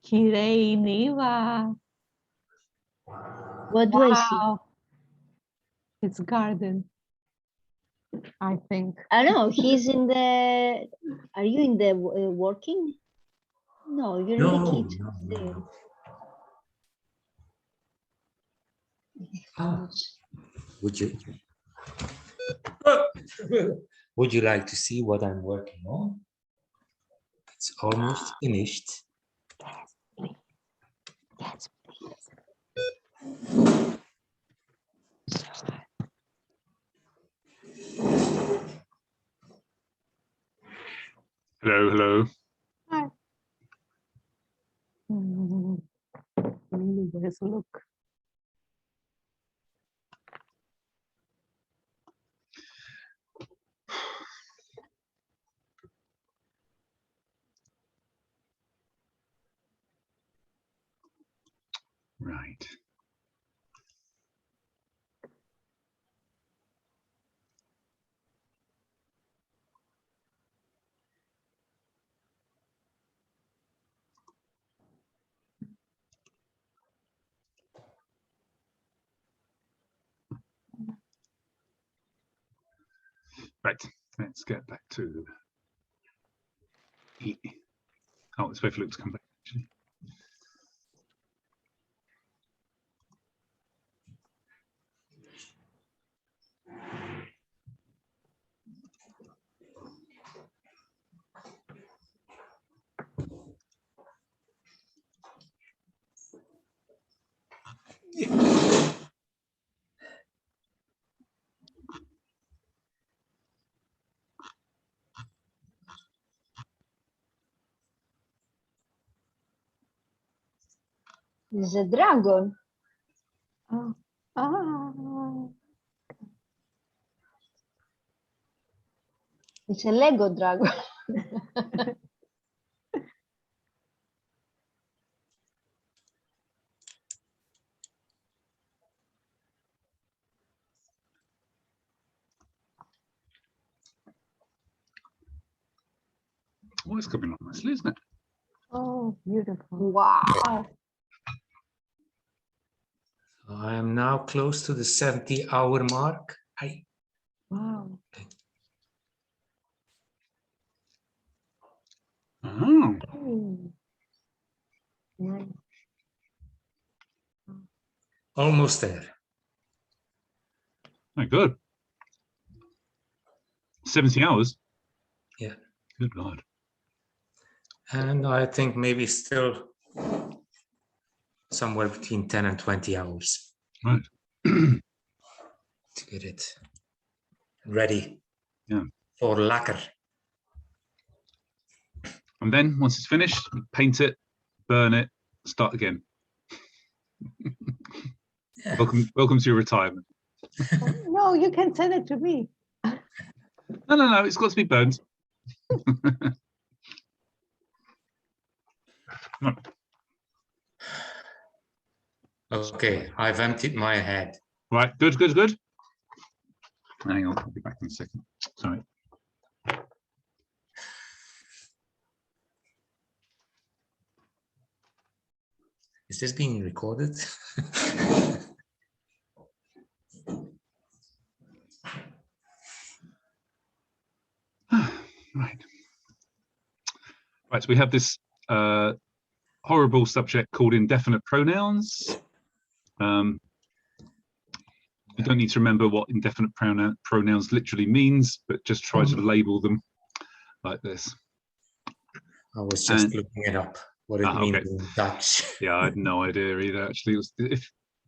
Kirei Niva. What do I see? Wow. It's garden, I think. I don't know. He's in the. Are you in the working? No, you're in the No, kitchen. no, no, There. no. Ah, would you would you like to see what I'm working on? It's almost finished. Yes, please. Hello, hello. Hi. Really, where's look? Right. Right. Let's get back to. Oh, let's wait for Luke to come back. Actually. It's a dragon. Oh. Oh. It's a Lego dragon. Oh, it's coming on nicely, isn't it? Oh, beautiful. Wow. I am now close to the 70-hour mark. Wow. Oh, Mm. Nice. Almost there. very good. 70 hours? Yeah. Good God. And I think maybe still somewhere between 10 and 20 hours Right. to get it ready Yeah. for lacquer. And then once it's finished, paint it, burn it, start again. Yeah. Welcome to your retirement. No, you can send it to me. No, it's got to be burned. Okay, I've emptied my head. Right, good. Hang on, I'll be back in a second. Sorry. Is this being recorded? Right. Right, so we have this horrible subject called indefinite pronouns. You don't need to remember what indefinite pronouns literally means, but just try to label them like this. I was just looking it up, what it means okay. in Dutch. Yeah, I had no idea either. Actually, it was,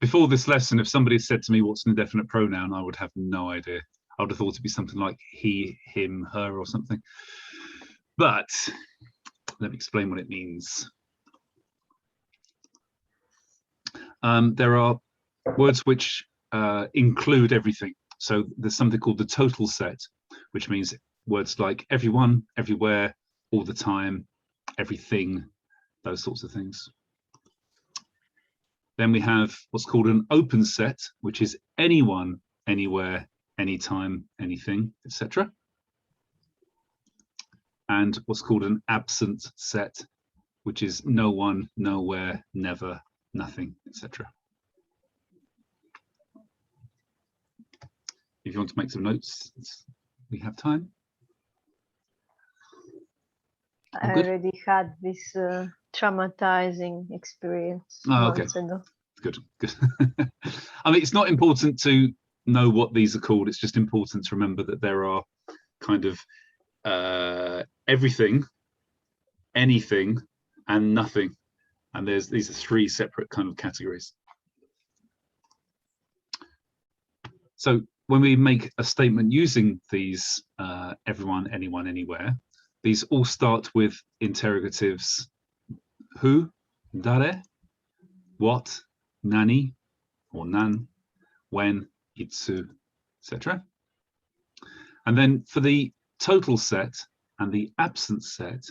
before this lesson, if somebody had said to me what's an indefinite pronoun, I would have no idea. I would have thought it'd be something like he, him, her, or something. But let me explain what it means. There are words which include everything. So there's something called the total set, which means words like everyone, everywhere, all the time, everything, those sorts of things. Then we have what's called an open set, which is anyone, anywhere, anytime, anything, etc. And what's called an absent set, which is no one, nowhere, never, nothing, etc. If you want to make some notes, we have time. I already had this traumatizing experience months ago. Good. I mean, it's not important to know what these are called. It's just important to remember that there are kind of everything, anything, and nothing. And these are three separate kind of categories. So when we make a statement using these everyone, anyone, anywhere, these all start with interrogatives: who, dare, what, nani, or nan, when, itsu, etc. And then for the total set and the absent set,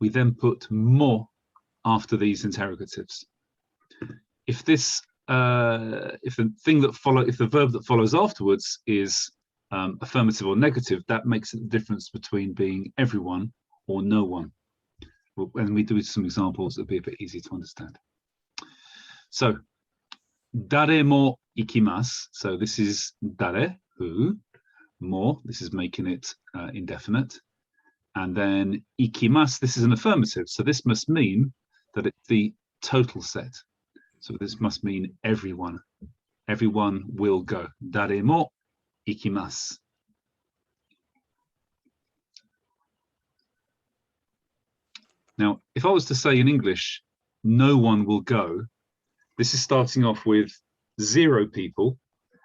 we then put mo after these interrogatives. If this if the verb that follows afterwards is affirmative or negative, that makes it the difference between being everyone or no one. And we do some examples that'll be a bit easier to understand. So, dare mo ikimasu. So this is dare, who. Mo, this is making it indefinite. And then ikimasu, this is an affirmative. So this must mean that it's the total set. So this must mean everyone. Everyone will go. Dare mo ikimasu. Now, if I was to say in English, no one will go, this is starting off with 0 people,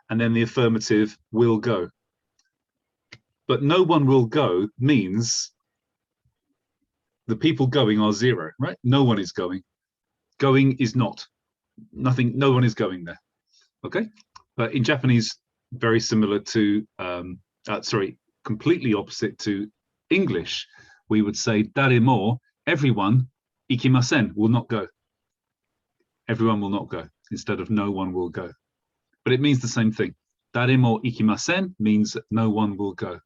and then the affirmative will go. But no one will go means the people going are 0, right? No one is going. Going is not. Nothing, no one is going there. Okay, but in Japanese, very similar to, sorry, completely opposite to English, we would say daremo, everyone, ikimasen, will not go. Everyone will not go, instead of no one will go. But it means the same thing. Daremo ikimasen means that no one will go.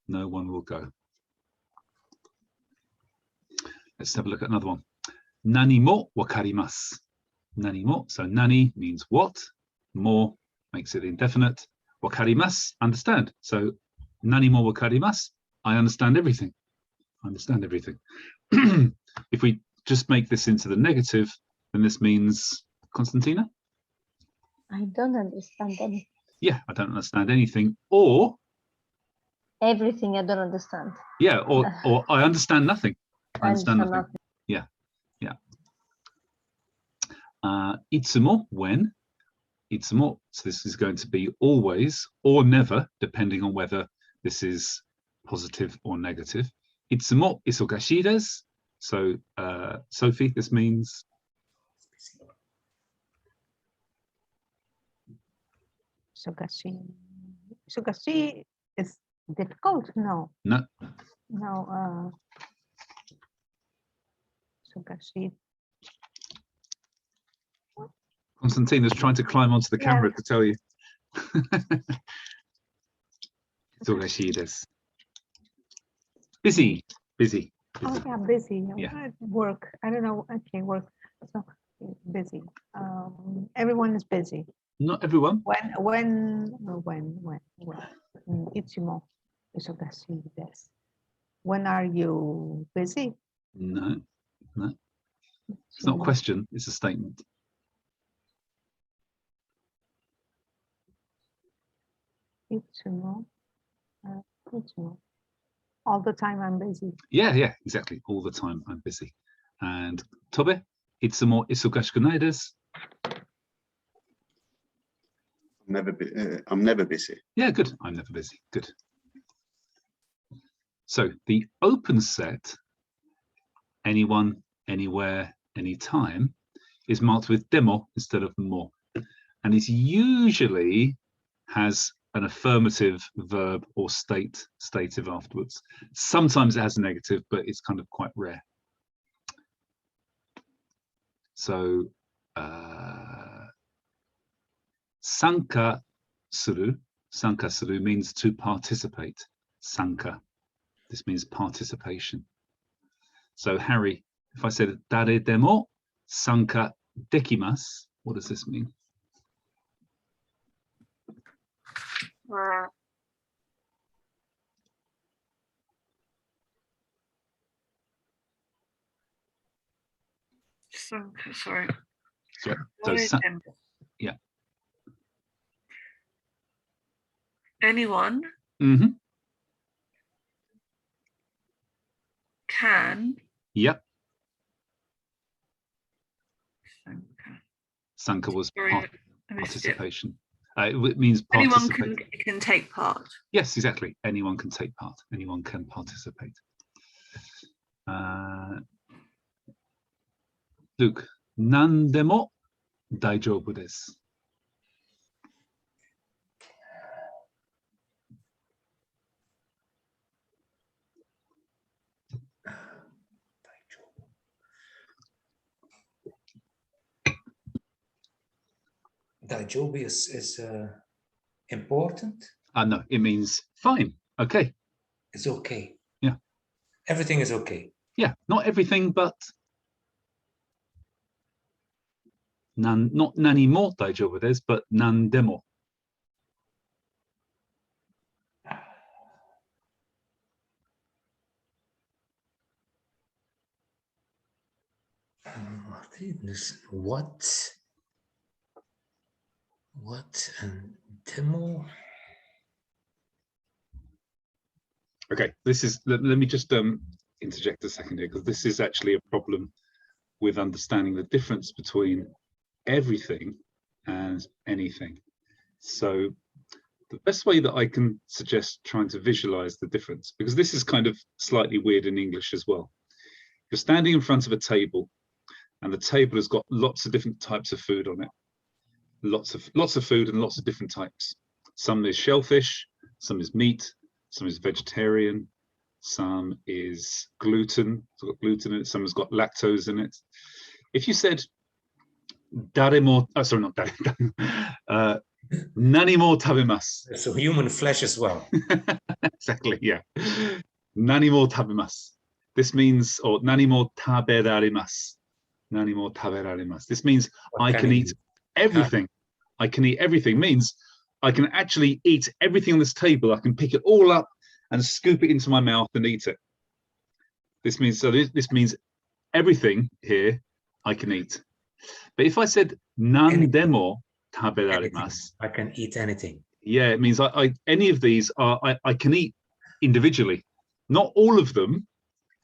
No one will go. Let's have a look at another one. Nani mo wakarimasu. Nani mo, so nani means what, mo makes it indefinite, wakarimasu, understand. So nani mo wakarimasu, I understand everything. I understand everything. If we just make this into the negative, then this means, Constantina? I don't understand anything. Yeah, I don't understand anything, or Everything I don't understand. yeah, or I understand nothing. I understand nothing. nothing. Yeah, yeah. Itsumo, when. Itsumo, so this is going to be always or never, depending on whether this is positive or negative. Itsumo isogashi desu. So, Sophie, this means? Isogashi is difficult? No. No. No. Isogashi. Constantina's trying to climb onto the camera to tell you. Isogashi desu. Busy, busy. Oh yeah, busy. Yeah. Work. I don't know. Okay, work. So busy. Everyone is busy. Not everyone. When Itsumo isogashi desu. When are you busy? No, no. It's not a question, it's a statement. Itsumo. Itsumo. All the time I'm busy. Yeah, yeah, exactly. All the time I'm busy. And Tobe, itsumo isogashiko nai desu. I'm never busy. Yeah, good. I'm never busy. Good. So the open set, anyone, anywhere, anytime, is marked with demo instead of mo. And it usually has an affirmative verb or stative afterwards. Sometimes it has a negative, but it's kind of quite rare. So sanka suru means to participate. Sanka, this means participation. So Harry, if I said dare demo sanka dekimasu, what does this mean? Sorry. So yeah. Anyone can. Yep. Sanka was participation. It means participate. Anyone can take part. Yes, exactly. Anyone can take part. Anyone can participate. Luke, nandemo daijoubu desu. Daijoubu is important. No, it means fine. Okay. It's okay. Yeah. Everything is okay. Yeah, not everything, but not nani mo daijoubu desu, but nandemo. What and demo? Okay, this is, let me just interject a second here, because this is actually a problem with understanding the difference between everything and anything. So the best way that I can suggest trying to visualize the difference, because this is kind of slightly weird in English as well. You're standing in front of a table and the table has got lots of different types of food on it. Lots of food and lots of different types. Some is shellfish, some is meat, some is vegetarian, some is gluten. It's got gluten in it. Some has got lactose in it. If you said daremo, sorry, not dare, nani mo tabemasu. So human flesh as well. Exactly, yeah. Nani mo tabemasu. This means, or nani mo taberarimasu. Nani mo taberarimasu. This means I can eat everything. I can eat everything means I can actually eat everything on this table. I can pick it all up and scoop it into my mouth and eat it. This means, so this means everything here I can eat. But if I said nan demo taberarimasu, I can eat anything. yeah, it means any of these are I can eat individually, not all of them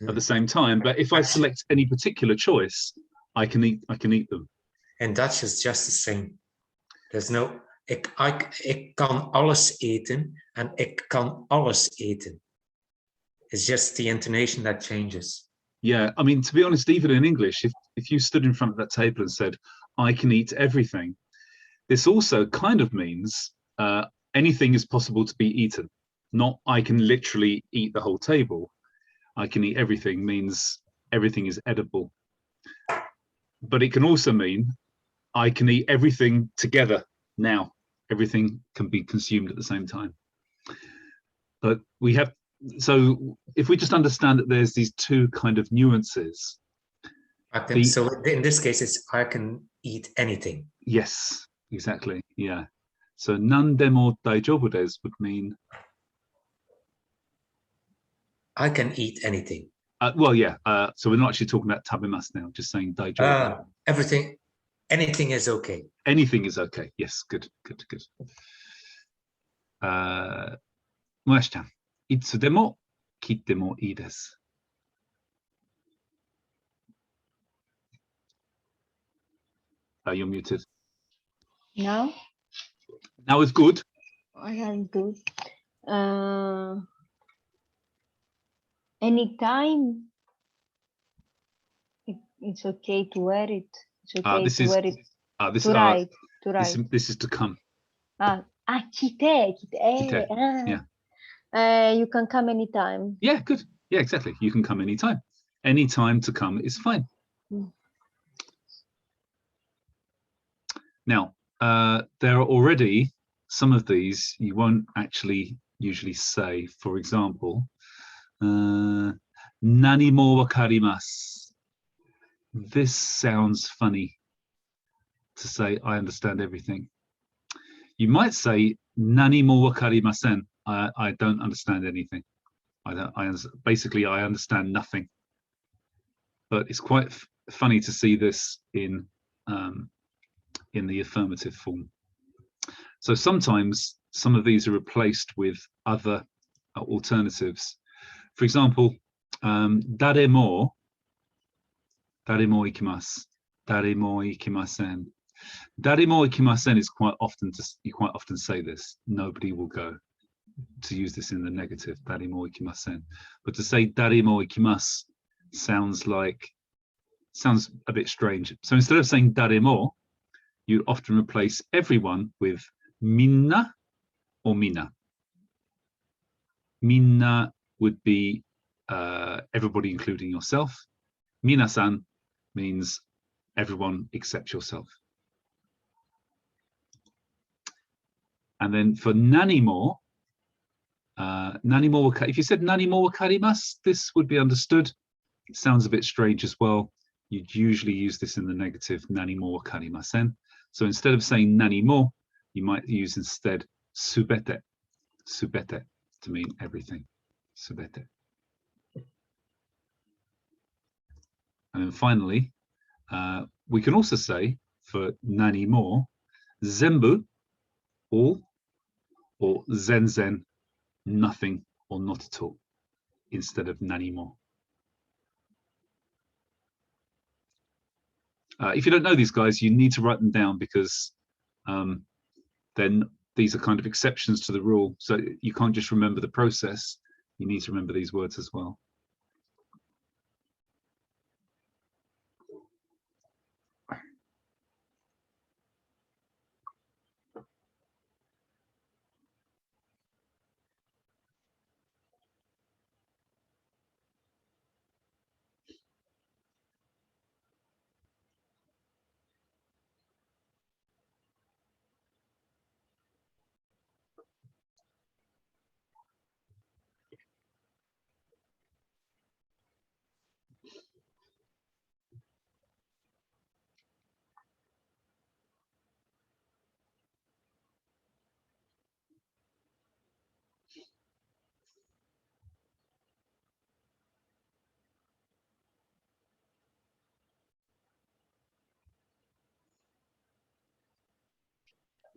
at the same time. But if I select any particular choice, I can eat them. And Dutch is just the same. There's no ik kan alles eten and ik kan alles eten. It's just the intonation that changes. Yeah, I mean, to be honest, even in English, if you stood in front of that table and said, I can eat everything, this also kind of means anything is possible to be eaten. Not I can literally eat the whole table. I can eat everything means everything is edible. But it can also mean I can eat everything together now. Everything can be consumed at the same time. But we have, so if we just understand that there's these two kind of nuances. So in this case, it's I can eat anything. Yes, exactly. Yeah. So nandemo daijoubu desu would mean I can eat anything. Well, yeah. So we're not actually talking about tabemasu now, just saying daijoubu. Everything, anything is okay. Anything is okay. Yes, good. Moyashi-chan, itsu demo kitte mo ii desu. You're muted. Now? Now it's good. I am good. Anytime it's okay to wear it. It's okay to wear it. To ride. This is to come. Kite. Yeah. You can come anytime. Yeah, good. Yeah, exactly. You can come anytime. Anytime to come is fine. Now, there are already some of these you won't actually usually say. For example, nani mo wakarimasu. This sounds funny to say I understand everything. You might say nani mo wakarimasen. I don't understand anything. Basically I understand nothing. But it's quite funny to see this in the affirmative form. So sometimes some of these are replaced with other alternatives. For example, daremo ikimasu, daremo ikimasen. Daremo ikimasen is you quite often say this. Nobody will go. To use this in the negative, daremo ikimasen. But to say daremo ikimasu sounds a bit strange. So instead of saying daremo, you often replace everyone with minna or mina. Minna would be everybody including yourself. Minasan means everyone except yourself. And then for nanimo, if you said nanimo wakarimasu, this would be understood. It sounds a bit strange as well. You'd usually use this in the negative, nanimo wakarimasen. So instead of saying nanimo, you might use instead subete to mean everything. Subete. And then finally, we can also say for nanimo, zenbu, all, or zenzen, nothing or not at all, instead of nanimo. If you don't know these guys, you need to write them down because then these are kind of exceptions to the rule. So you can't just remember the process. You need to remember these words as well.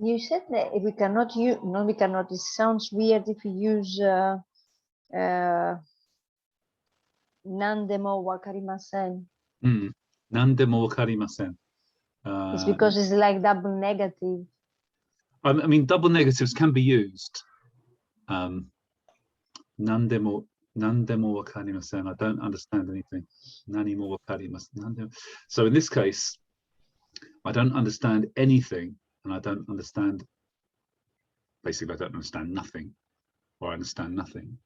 You said that if we cannot use, no, we cannot. It sounds weird if you use nandemo wakarimasen. Nandemo wakarimasen. It's because it's like double negative. I mean, double negatives can be used. Nandemo wakarimasen. I don't understand anything. Nanimo wakarimasen. So in this case, I don't understand anything, and I don't understand. Basically, I don't understand nothing, or I understand nothing.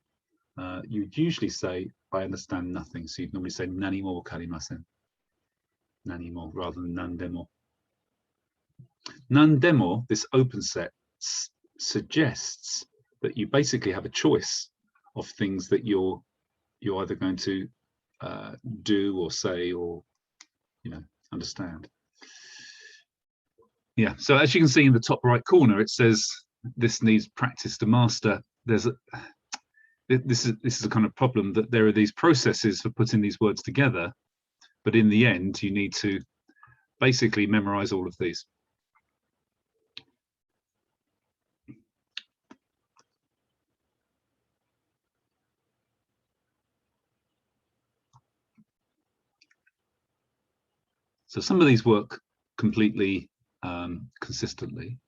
You'd usually say, I understand nothing. So you'd normally say nanimo wakarimasen. Nanimo rather than nandemo. Nandemo, this open set, suggests that you basically have a choice of things that you're either going to do or say or understand. Yeah, so as you can see in the top right corner, it says this needs practice to master. This is a kind of problem that there are these processes for putting these words together, but in the end you need to basically memorize all of these. So some of these work completely consistently.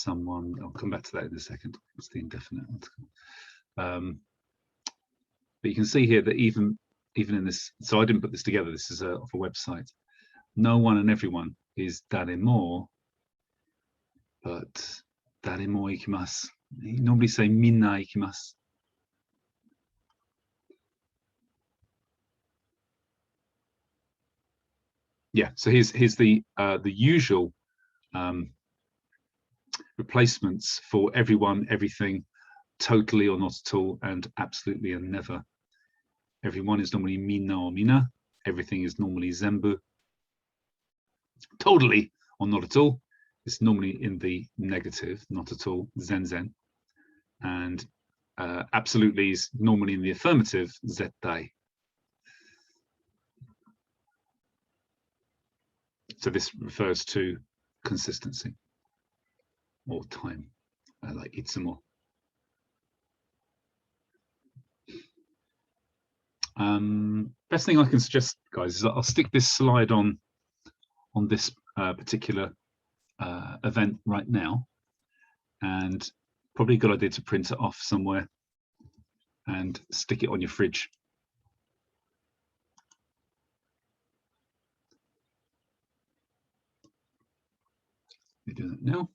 I'll come back to that in a second. It's the indefinite article. But you can see here that even in this, so I didn't put this together, this is off a website. No one and everyone is daremo, but daremo ikimasu. You normally say minna ikimasu. Yeah, so here's the usual replacements for everyone, everything, totally or not at all, and absolutely and never. Everyone is normally minna or mina. Everything is normally zenbu. Totally or not at all. It's normally in the negative, not at all, zenzen. And absolutely is normally in the affirmative, zettai. So this refers to consistency or time, like itsumo. Best thing I can suggest, guys, is I'll stick this slide on this particular event right now, and probably a good idea to print it off somewhere and stick it on your fridge. We do that now.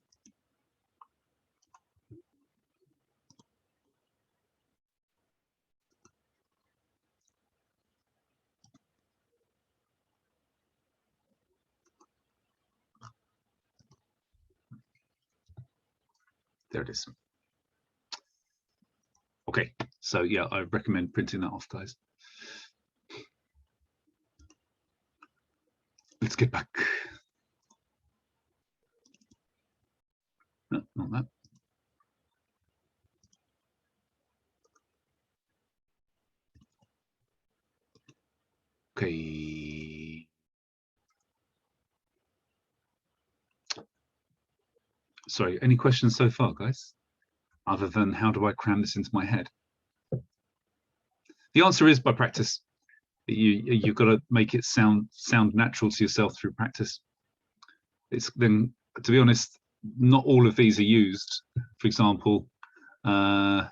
There it is. Okay, so yeah, I recommend printing that off, guys. Let's get back. No, not that. Okay. Sorry, any questions so far, guys? Other than how do I cram this into my head? The answer is by practice. You've got to make it sound natural to yourself through practice. It's then, to be honest, not all of these are used. For example, no,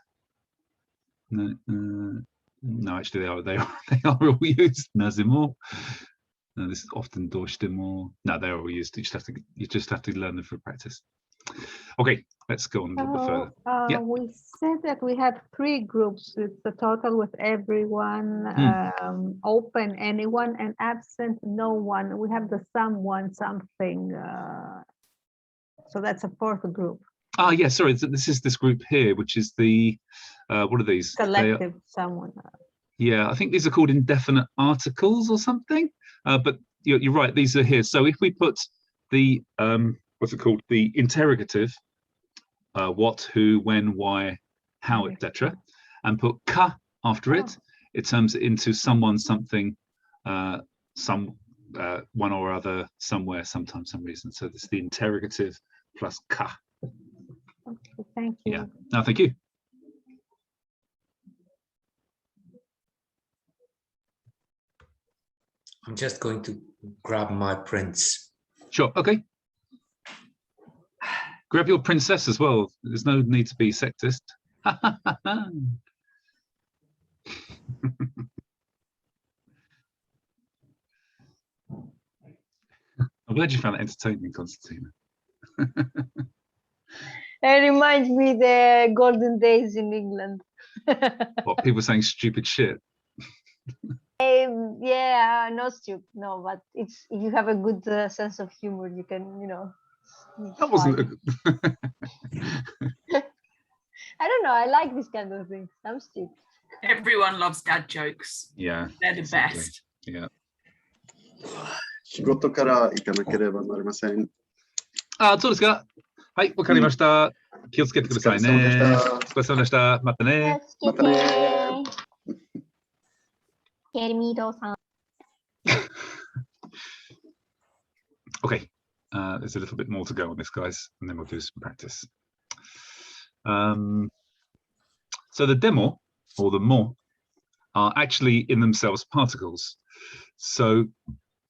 actually they are all used. Nazimo. This is often doshitemo. No, they're all used. You just have to learn them through practice. Okay, let's go on a little bit further. Yeah. We said that we have 3 groups. It's the total with everyone, open anyone, and absent no one. We have the someone something. So that's a 4th group. Ah, yeah, sorry, this is this group here, which is the, what are these? Collective someone. Yeah, I think these are called indefinite articles or something, but you're right, these are here. So if we put the, what's it called? The interrogative, what, who, when, why, how, etc., and put ka after it, it turns it into someone, something, one or other, somewhere, sometime, some reason. So it's the interrogative plus ka. Okay, thank you. Yeah. No, thank you. I'm just going to grab my prints. Sure. Okay. Grab your princess as well. There's no need to be sexist. I'm glad you found it entertaining, Constantina. It reminds me the golden days in England. What, people saying stupid shit? Yeah, not stupid. No, but it's if you have a good sense of humor, you can, it's That wasn't. fine. I don't know. I like this kind of things. I'm stupid. Everyone loves dad jokes. Yeah. They're the exactly. best. Yeah. 仕事から行かなければなりません。あ、そうですか。はい、わかりました。気をつけてくださいね。お疲れ様でした。またね。またね。ケルミードさん。 Okay, there's a little bit more to go on this, guys, and then we'll do some practice. So the demo, or the mo, are actually in themselves particles. So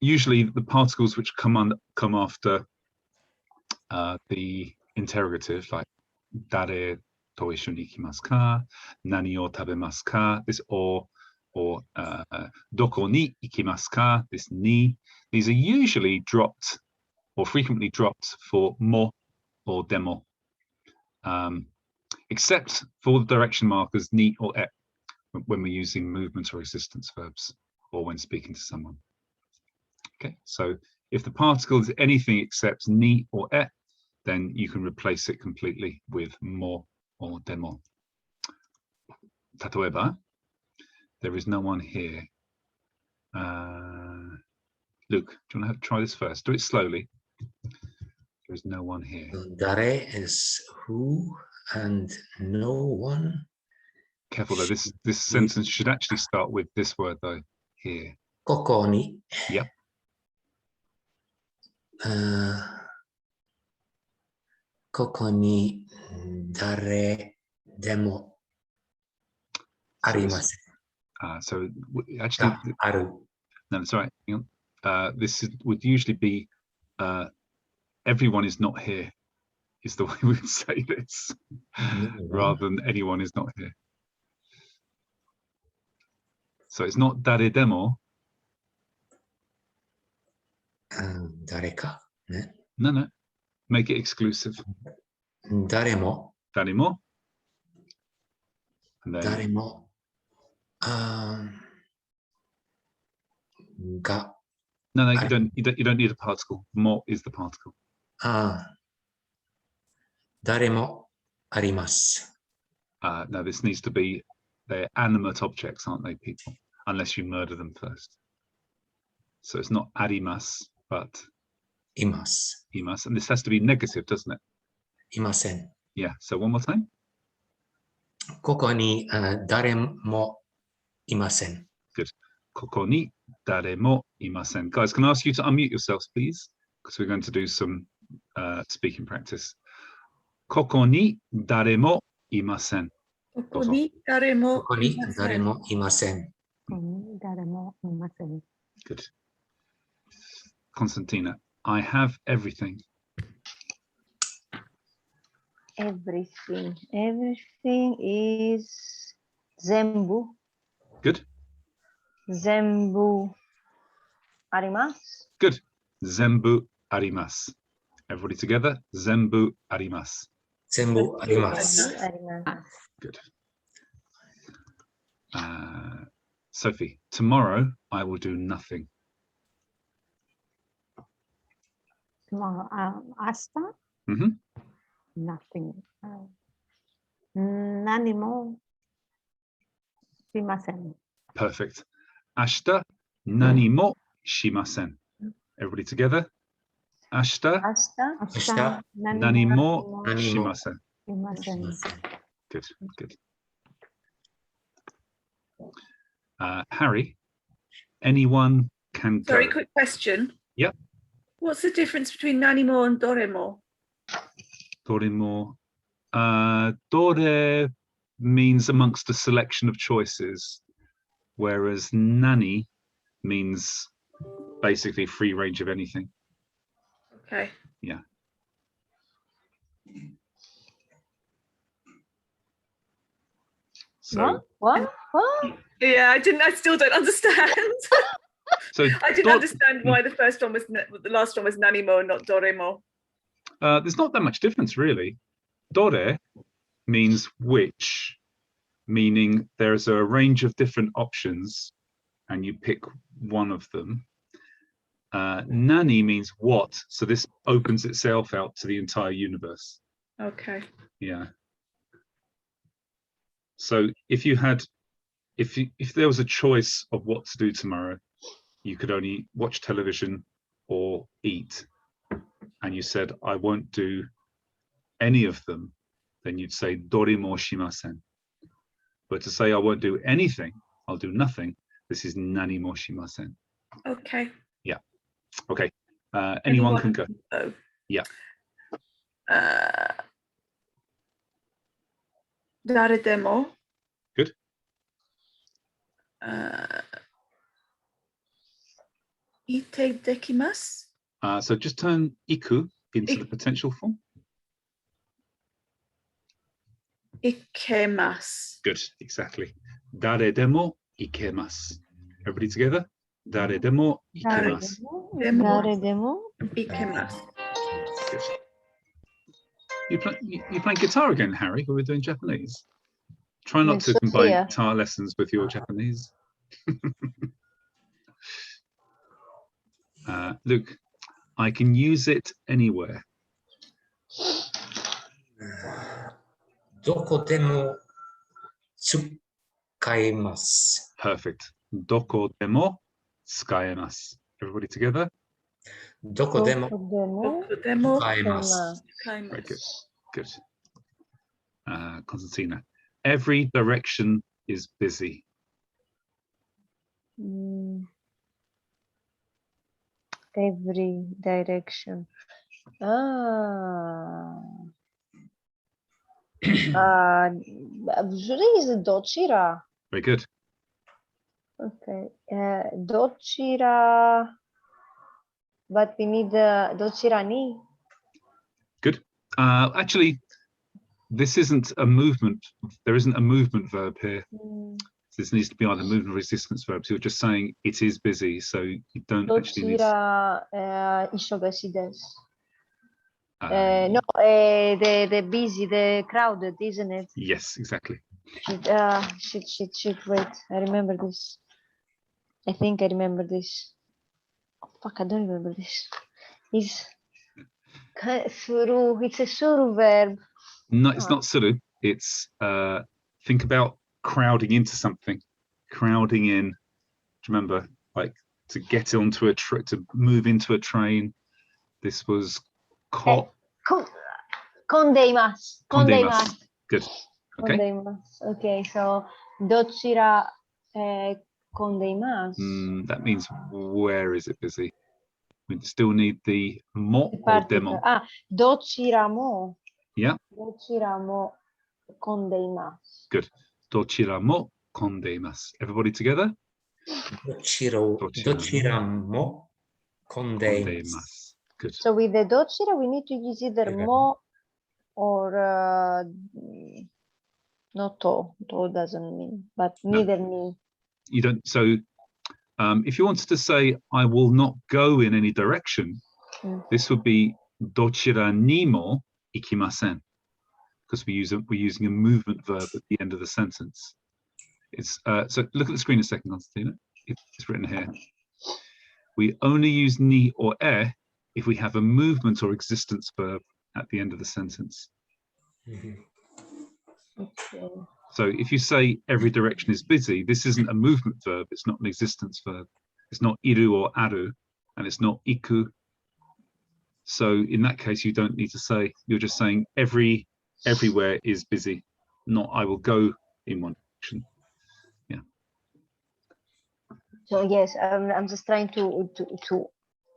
usually the particles which come after the interrogative, like dare to ishoni ikimasu ka, nani o tabemasu ka, this or doko ni ikimasu ka, this ni, these are usually dropped or frequently dropped for mo or demo, except for the direction markers ni or e when we're using movement or existence verbs or when speaking to someone. Okay, so if the particle is anything except ni or e, then you can replace it completely with mo or demo. Tatoeba, there is no one here. Luke, do you want to try this first? Do it slowly. There is no one here. Dare is who and no one. Careful though, this sentence should actually start with this word though, here. Koko ni. Yep. Koko ni dare demo arimasen. So actually, Aru. no, it's all right. Hang on. Would usually be everyone is not here, is the way we would say this, rather than anyone is not here. So it's not dare demo. Dareka. No. Make it exclusive. Daremo. Daremo. And then Daremo. Ga. no, you don't need a particle. Mo is the particle. Daremo arimasu. No, this needs to be, they're animate objects, aren't they, people? Unless you murder them first. So it's not arimasu, but Imasu. imasu. And this has to be negative, doesn't it? Imasen. Yeah. So one more time. Koko ni daremo imasen. Good. Koko ni daremo imasen. Guys, can I ask you to unmute yourselves, please? Because we're going to do some speaking practice. Koko ni daremo imasen. Koko ni daremo Koko ni daremo imasen. Good. Constantina, I have everything. Everything. Everything is Zenbu. Good. Zenbu arimasu. Good. Zenbu arimasu. Everybody together. Zenbu arimasu. Zenbu arimasu. Good. Sophie, tomorrow I will do nothing. Tomorrow, asta? Mm-hmm. Nothing. Nanimo shimasen. Perfect. Ashita nani mo shimasen. Everybody together. Ashita Ashita nani mo shimasen. Shimasen. Good. Harry, anyone can go. Sorry, quick question. Yep. What's the difference between nanimo and doremo? Dorimo. Dore means amongst a selection of choices, whereas nani means basically free range of anything. Okay. Yeah. So What? Yeah, I still don't understand. so I didn't understand why the first one was the last one was nanimo, not doremo. there's not that much difference really. Dore means which, meaning there's a range of different options and you pick one of them. Nani means what, so this opens itself out to the entire universe. Okay. Yeah. So if you had, if there was a choice of what to do tomorrow, you could only watch television or eat, and you said, I won't do any of them, then you'd say dorimo shimasen. But to say I won't do anything, I'll do nothing, this is nani mo shimasen. Okay. Yeah. Okay. Anyone can go. Oh. Yeah. Dare demo. Good. Ite dekimasu. So just turn iku into the potential form. Ikemasu. Good, exactly. Dare demo ikemasu. Everybody together? Dare demo ikemasu. Dare demo. Ikemasu. Good. You playing guitar again, Harry, or we're doing Japanese? Try not to combine guitar lessons with your Japanese. Luke, I can use it anywhere. Doko demo tsukaemasu. Perfect. Doko demo tsukaemasu. Everybody together? Doko demo Demo. tsukaemasu. Very good. Good. Constantina. Every direction is busy. Every direction. Usually is dochira. Very good. Okay. Dochira. But we need dochira ni. Good. Actually, this isn't a movement. There isn't a movement verb here. This needs to be either movement or resistance verb. So you're just saying it is busy, so you don't actually need. Dochira ishogashi desu. No, the busy, the crowded, isn't it? Yes, exactly. Shit. Wait, I remember this. I think I remember this. Oh, fuck, I don't remember this. It's suru. It's a suru verb. No, it's not suru. It's think about crowding into something. Crowding in. Do you remember, like to get onto a train, to move into a train? This was Kondeimasu. Kondeimasu. Good. Okay. Kondeimasu. Okay, so dochira kondeimasu. That means where is it busy? We still need the mo or demo. Dochira mo. Yeah. Dochira mo kondeimasu. Good. Dochira mo kondeimasu. Everybody together? Dochira mo kondeimasu. Good. So with the dochira, we need to use either mo or not to. To doesn't mean, but neither ni. You don't. So if you wanted to say, I will not go in any direction, this would be dochira ni mo ikimasen, because we're using a movement verb at the end of the sentence. It's so look at the screen a second, Constantina. It's written here. We only use ni or e if we have a movement or existence verb at the end of the sentence. Okay. So if you say every direction is busy, this isn't a movement verb, it's not an existence verb. It's not iru or aru, and it's not iku. So in that case, you don't need to say, you're just saying everywhere is busy, not I will go in one direction. Yeah. So yes, I'm just trying to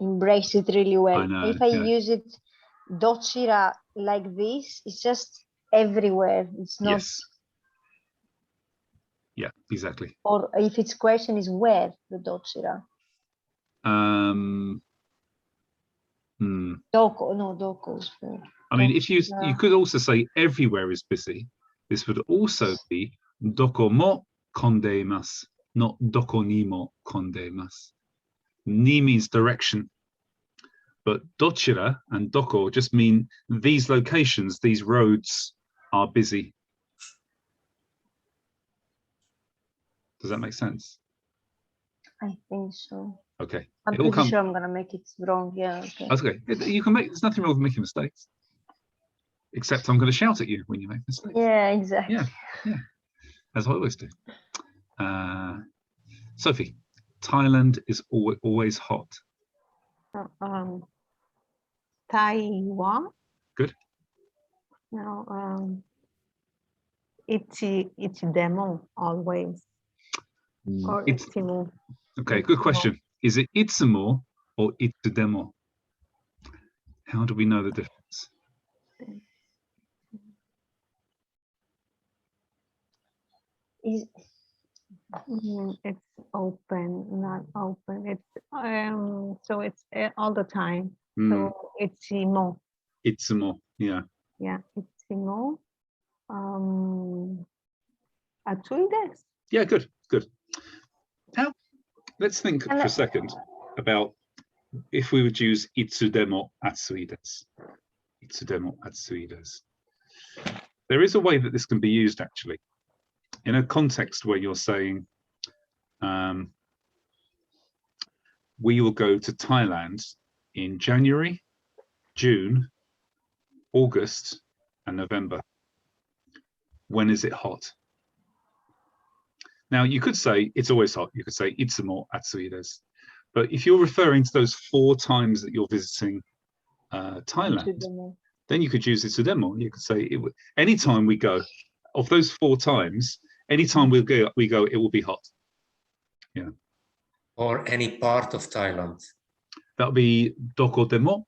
embrace it really well. I know, If I use it dochira like this. It's just everywhere. It's not. Yes. Yeah, exactly. Or if its question is where the dochira. Doko, no, doko is where. I mean, if you Dochira. could also say everywhere is busy. This would also be doko mo kondeimasu, not doko ni mo kondeimasu. Ni means direction, but dochira and doko just mean these locations, these roads are busy. Does that make sense? I think so. Okay. I'm It all pretty comes. sure I'm gonna make it wrong. Yeah. Okay. That's okay. You can make. There's nothing wrong with making mistakes. Except I'm going to shout at you when you make mistakes. Yeah, exactly. Yeah, as I always do. Sophie, Thailand is always hot. Taiwan. Good. No, it's demo always. Or It's Itsumo. okay. Good question. Is it itsumo or itsudemo? How do we know the difference? It's open, not open. It's so it's all the time. So it's Imo. Itsumo. Yeah. Yeah, it's Imo. 暑いです。 Yeah. Good. Good. Let's think for a second about if we would use itsudemo atsui desu. Itsudemo atsui desu. There is a way that this can be used actually. In a context where you're saying, we will go to Thailand in January, June, August, and November. When is it hot? Now, you could say it's always hot. You could say itsumo atsui desu. But if you're referring to those 4 times that you're visiting Thailand, then you could use itsudemo. You could say anytime we go, of those 4 times, anytime we go, it will be hot. Yeah. Or any part of Thailand. That would be doko demo,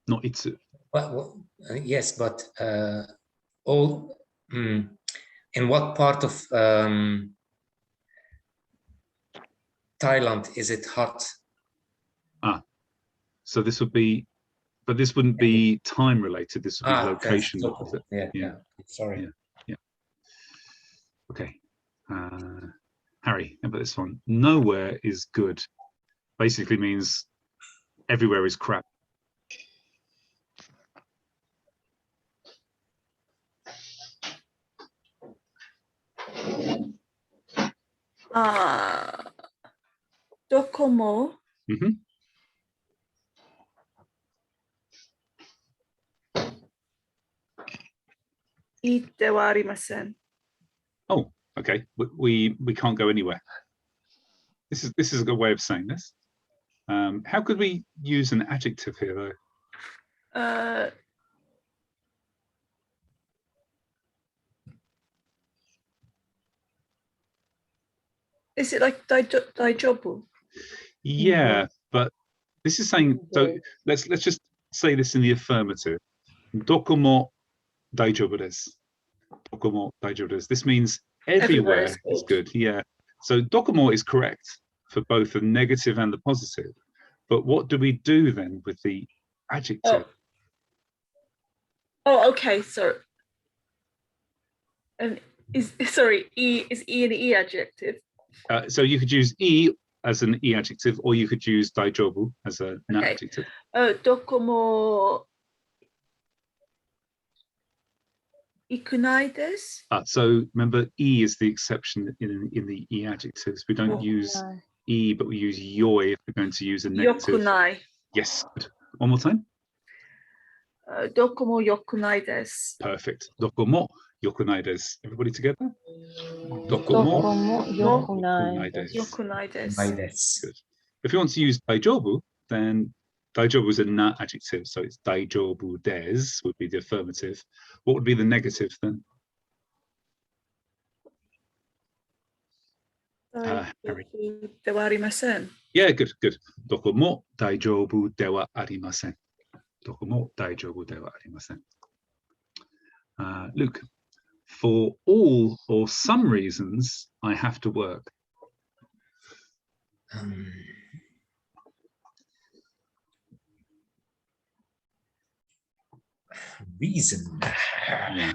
not itsu. Well, yes, but all in what part of Thailand is it hot? So this would be, but this wouldn't be time related. This would be location. Yeah. Sorry. Yeah. Okay. Harry, how about this one? Nowhere is good. Basically means everywhere is crap. Dokomo. Ite wa arimasen. Oh, okay. We can't go anywhere. This is a good way of saying this. How could we use an adjective here, though? Is it like daijobu? Yeah, but this is saying, so let's just say this in the affirmative. Dokomo daijobu desu. Dokomo daijobu desu. This means everywhere is good. Yeah. So dokomo is correct for both the negative and the positive. But what do we do then with the adjective? Oh, okay. So, and is e an e adjective? So you could use e as an e adjective, or you could use daijobu as an adjective. Dokomo ikunai desu. So remember, e is the exception in the e adjectives. We don't use e, but we use yoi if we're going to use a negative. Yokunai. Yes. One more time. Dokomo yokunai desu. Perfect. Dokomo yokunai desu. Everybody together. Dokomo yokunai desu. Yokunai desu. Good. If you want to use daijobu, then daijobu is a na adjective, so it's daijobu desu would be the affirmative. What would be the negative then? Harry. Ite wa arimasen. Yeah, good, good. どこも大丈夫ではありません。どこも大丈夫ではありません。Luke, for all or some reasons, I have to work. Reason. Yeah.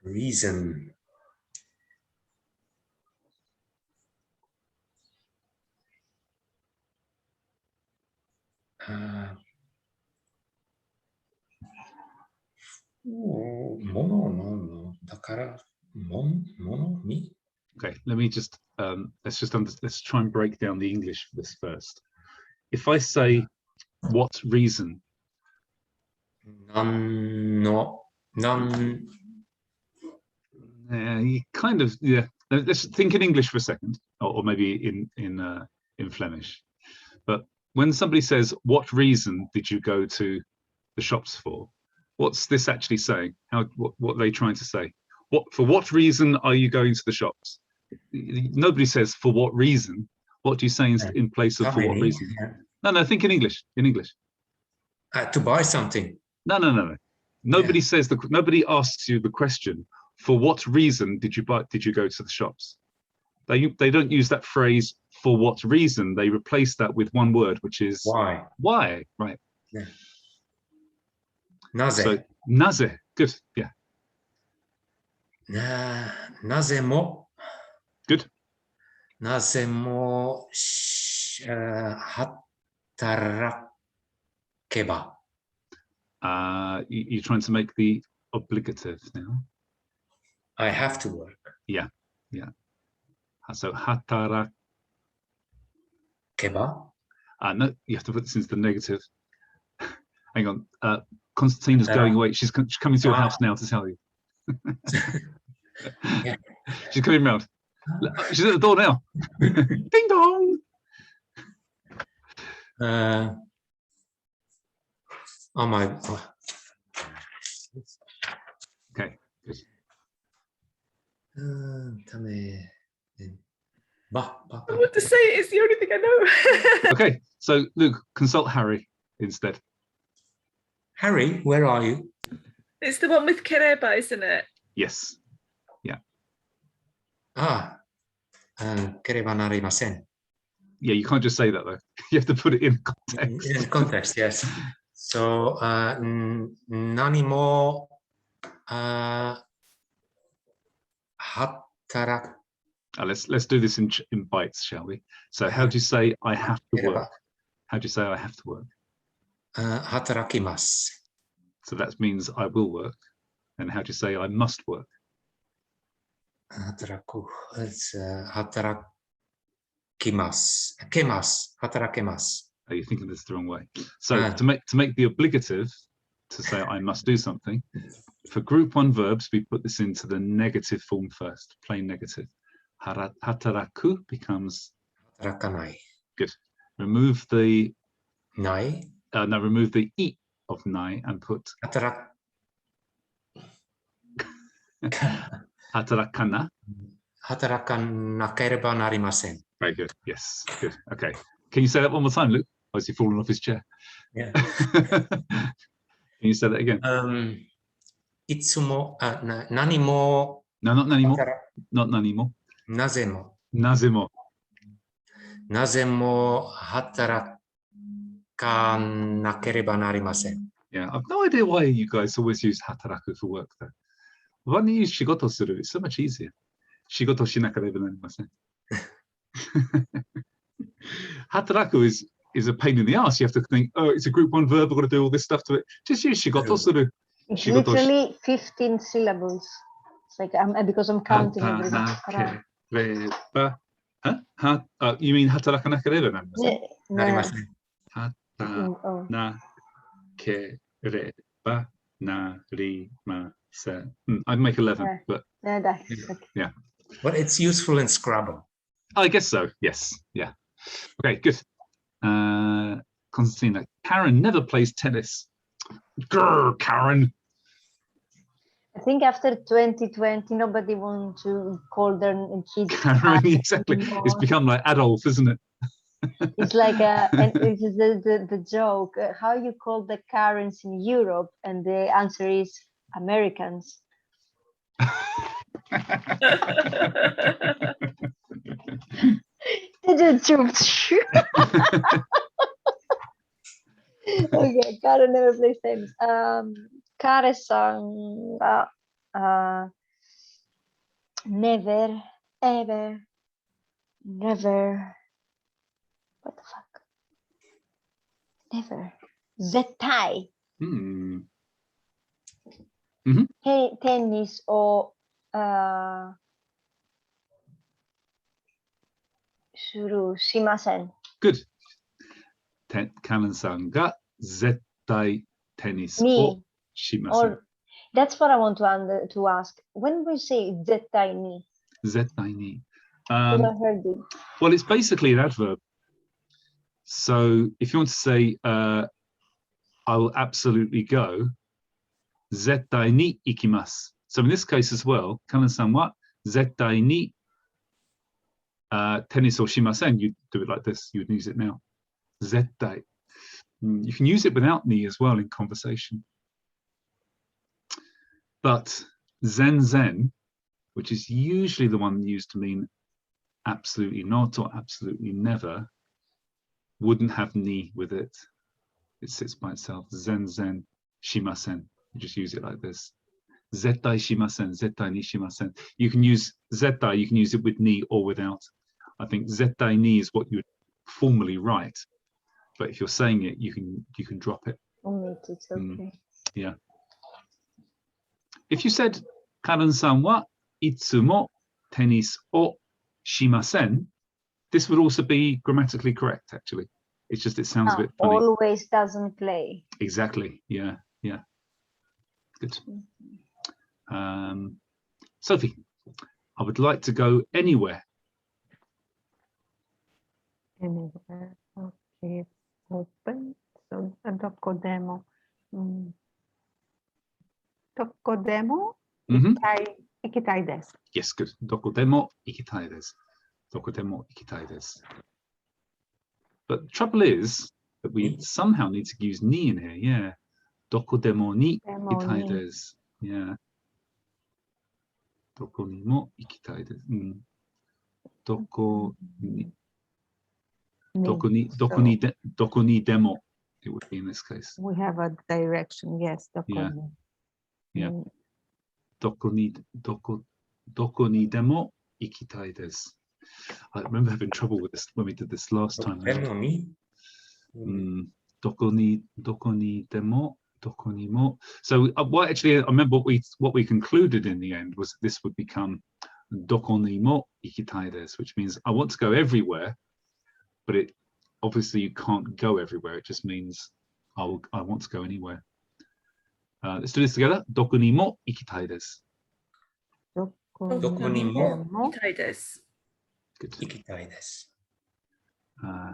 Reason. Mono. だから、mono, me? Okay, let me just let's try and break down the English for this first. If I say what reason, None. you kind of, yeah. Let's think in English for a second, or maybe in Flemish. But when somebody says, "What reason did you go to the shops for?" What's this actually saying? What are they trying to say? For what reason are you going to the shops? Nobody says for what reason. What do you say in place of for what reason? No, think in English. In English. To buy something. No. Nobody says nobody asks you the question. For what reason did you go to the shops? They don't use that phrase for what reason. They replace that with one word, which is why. Why, right? Yeah. Naze. So naze, good, yeah. Naze mo. Good. Naze mo hatarakeba. You're trying to make the obligative now. I have to work. Yeah. So hatarakeba. No, you have to put this into the negative. Hang on. Constantina's going away. She's coming to your house now to tell you. Yeah. She's coming round. She's at the door now. Ding dong. Okay. Good. I want to say it's the only thing I know. Okay, so Luke, consult Harry instead. Harry, where are you? It's the one with Kereba, isn't it? Yes. Yeah. Kereba narimasen. Yeah, you can't just say that though. You have to put it in context. In context, yes. So nani mo hatarak. Let's do this in bites, shall we? So how do you say I have to work? How do you say I have to work? Hatarakimasu. So that means I will work. And how do you say I must work? Hataraku. It's hatarakimasu. Hatarakimasu. Are you thinking this the wrong way? So to make the obligative, to say I must do something, for group 1 verbs, we put this into the negative form first, plain negative. Hataraku becomes Hatarakanai. Good. Remove the Nai. No, remove the e of nai and put hatarakana. Hatarakanakereba narimasen. Very good. Yes. Good. Okay. Can you say that one more time, Luke? Or is he falling off his chair? Yeah. Can you say that again? Itsumo nanimo. No, not nanimo. Not nanimo. Nazemo. Nazemo. Nazemo hataraka narimasen. Yeah, I've no idea why you guys always use hataraku for work though. Why don't you use shigoto suru? It's so much easier. Shigoto shinakareba narimasen. Hataraku is a pain in the ass. You have to think, oh, it's a group 1 verb, I've got to do all this stuff to it. Just use shigoto suru. It's literally 15 syllables. It's like because I'm counting everything. Huh? You mean hatarakanakereba narimasen? Narimasen. Hatanakereba narimasen. I'd make 11, but yeah. But it's useful in Scrabble. I guess so. Yes. Yeah. Okay. Good. Constantina. Karen never plays tennis. Grr, Karen. I think after 2020, nobody wants to call their kids Karen, Karen exactly. It's anymore. become like Adolf, isn't it? It's like and this is the joke. How you call the Karens in Europe? And the answer is Americans. Okay, Karen never plays tennis. Kare-san, never, ever, never. What the fuck? Never. Zettai. Hmm. Tennis or shuru shimasen. Good. Karen-san ga zettai tennis Ni. o shimasen. Or that's what I want to ask. When we say zettai ni, Zettai ni. because I heard it. Well, it's basically an adverb. So if you want to say, I will absolutely go, zettai ni ikimasu. So in this case as well, Karen-san wa zettai ni tennis o shimasen. You do it like this. You would use it now. Zettai. You can use it without ni as well in conversation. But zen, which is usually the one used to mean absolutely not or absolutely never, wouldn't have ni with it. It sits by itself. Zen shimasen. You just use it like this. Zettai shimasen, zettai ni shimasen. You can use zettai, you can use it with ni or without. I think zettai ni is what you would formally write. But if you're saying it, you can drop it. It's okay. Yeah. If you said Karen-san wa itsumo tennis o shimasen, this would also be grammatically correct, actually. It's just it sounds a bit funny. Always doesn't play. Exactly. Yeah. Good. Sophie, I would like to go anywhere. Anywhere. Okay, it's open. So dokodemo. Dokodemo ikitai desu. Yes, good. Dokodemo ikitai desu. Dokodemo ikitai desu. But the trouble is that we somehow need to use ni in here. Yeah. Dokodemo ni ikitai desu. Yeah. Doko ni mo ikitai desu. Doko ni demo. It would be in this case. We have a direction, yes. Doko Yeah. Doko ni demo ikitai desu. I remember having trouble with this when we did this last time. Doko ni demo, doko ni mo. So what actually I remember what we concluded in the end was this would become doko ni mo ikitai desu, which means I want to go everywhere, but it obviously you can't go everywhere. It just means I want to go anywhere. Let's do this together. Doko ni mo ikitai desu. Doko ni mo ikitai desu. Good. ikitai desu.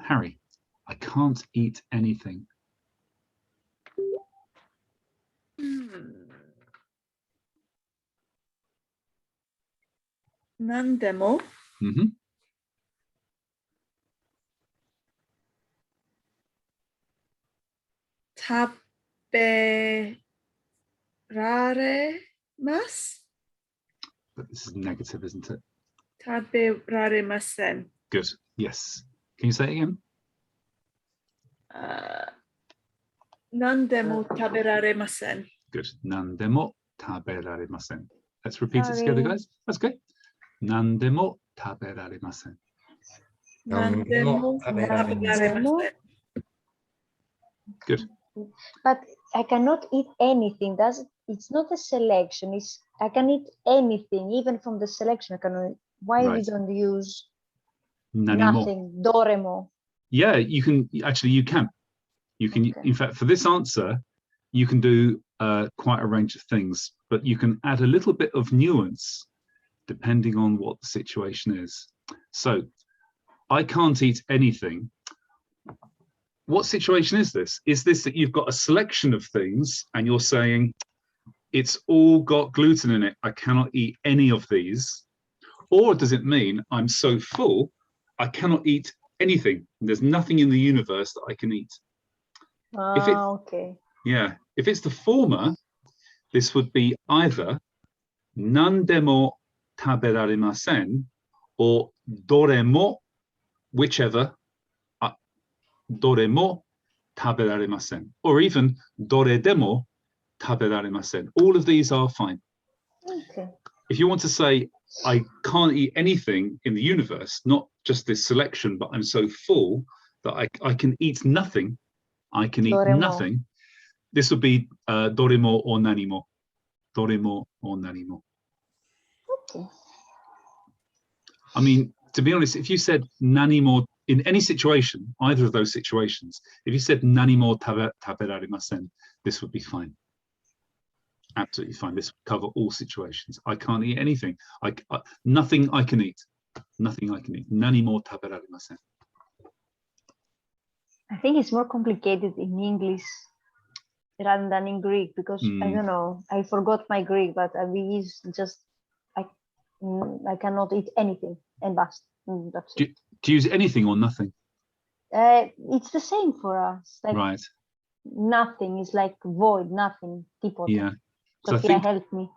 Harry, I can't eat anything. Nandemo. Taberaremasu. But this is negative, isn't it? Taberaremasen. Good. Yes. Can you say it again? Nandemo taberaremasen. Good. Nandemo taberaremasen. Let's repeat it together, guys. That's okay. Nandemo taberaremasen. Nandemo taberaremasen. Good. But I cannot eat anything. It's not a selection. I can eat anything, even from the selection. I can. Why we don't use nothing? Doremo. Yeah, you can actually. You can. Okay. In fact, for this answer, you can do quite a range of things, but you can add a little bit of nuance depending on what the situation is. So, I can't eat anything. What situation is this? Is this that you've got a selection of things and you're saying, it's all got gluten in it. I cannot eat any of these. Or does it mean I'm so full, I cannot eat anything? There's nothing in the universe that I can eat. If it, Okay. yeah, if it's the former, this would be either nandemo taberaremasen or doremo, whichever, doremo taberaremasen, or even doredemo taberaremasen. All of these are fine. Okay. If you want to say, I can't eat anything in the universe, not just this selection, but I'm so full that I can eat nothing, I can eat Doremo. nothing, this would be doremo or nanimo. Doremo or nanimo. Okay. I mean, to be honest, if you said nanimo in any situation, either of those situations, if you said nanimo taberarimasen, this would be fine. Absolutely fine. This would cover all situations. I can't eat anything. Nothing I can eat. Nothing I can eat. Nanimo taberarimasen. I think it's more complicated in English rather than in Greek because I don't know. I forgot my Greek, but we use just I cannot eat anything and basta. That's it. Do you use anything or nothing? It's the same for us. Like Right. nothing is like void, nothing. Tipota. Yeah. So I Sophia, think, help me.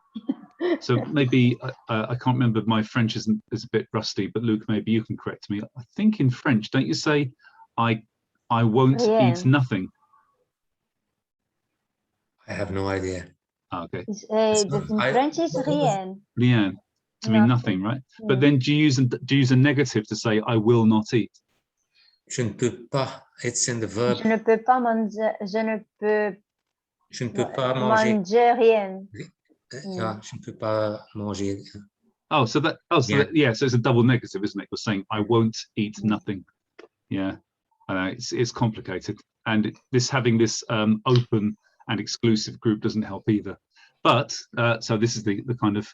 so maybe I can't remember. My French is a bit rusty, but Luke, maybe you can correct me. I think in French, don't you say, I won't eat nothing? I have no idea. Okay. In French is rien. Rien, to mean nothing, right? Yeah. But then do you use a negative to say I will not eat? Je ne peux pas. It's in the verb. Je ne peux pas manger. Je ne peux pas manger. Manger rien. Yeah, je ne peux pas manger. Oh, so that. Oh, so yeah. So it's a double negative, isn't it? You're saying I won't eat nothing. Yeah, it's complicated, and having this open and exclusive group doesn't help either. But so this is the kind of.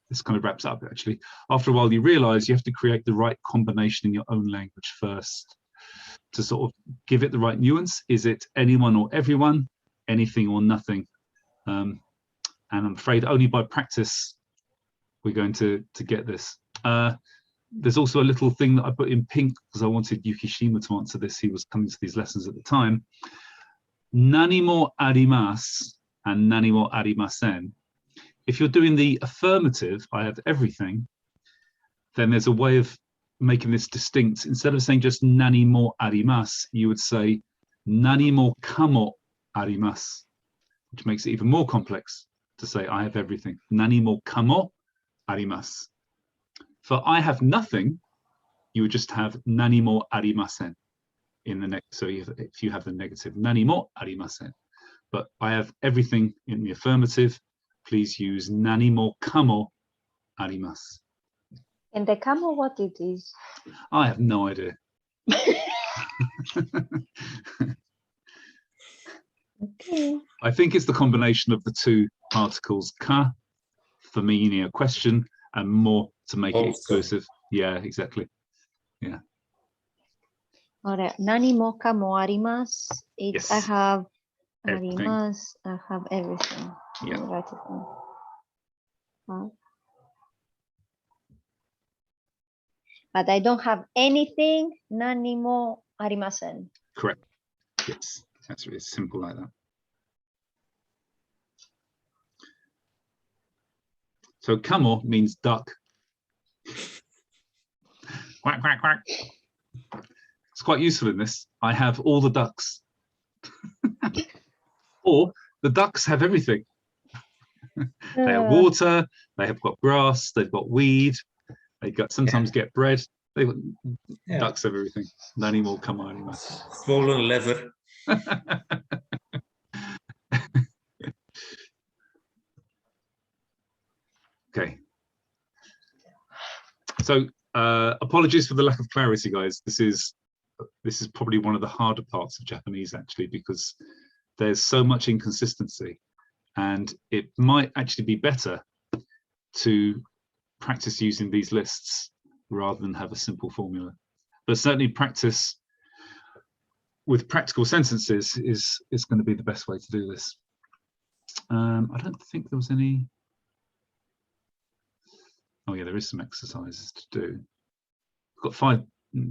This kind of wraps up, actually. After a while, you realize you have to create the right combination in your own language first to sort of give it the right nuance. Is it anyone or everyone, anything or nothing? And I'm afraid only by practice we're going to get this. There's also a little thing that I put in pink because I wanted Yukishima to answer this. He was coming to these lessons at the time. Nani mo arimasu and nani mo arimasen. If you're doing the affirmative, I have everything, then there's a way of making this distinct. Instead of saying just nani mo arimasu, you would say nani mo kamo arimasu, which makes it even more complex to say I have everything. Nani mo kamo arimasu. For I have nothing, you would just have nani mo arimasen in the next. So if you have the negative, nani mo arimasen. But I have everything in the affirmative. Please use nani mo kamo arimasu. And the kamo, what it is? I have no idea. Okay. I think it's the combination of the two particles ka for meaning a question and mo to make it exclusive. Yeah, exactly. Yeah. Alright, nani mo kamo arimasu. It's Yes. I have Everything. arimasu. I have everything. Yeah. Write it down. But I don't have anything. Nani mo arimasen. Correct. Yes. That's really simple like that. So kamo means duck. Quack, quack, quack. It's quite useful in this. I have all the ducks. Or the ducks have everything. They have water, they have got grass, they've got weed, they sometimes get bread. Ducks have everything. Nani mo kamo arimasu. Swollen liver. Okay. So apologies for the lack of clarity, guys. This is probably one of the harder parts of Japanese, actually, because there's so much inconsistency, and it might actually be better to practice using these lists rather than have a simple formula. But certainly practice with practical sentences is going to be the best way to do this. I don't think there was any. Oh yeah, there is some exercises to do. We've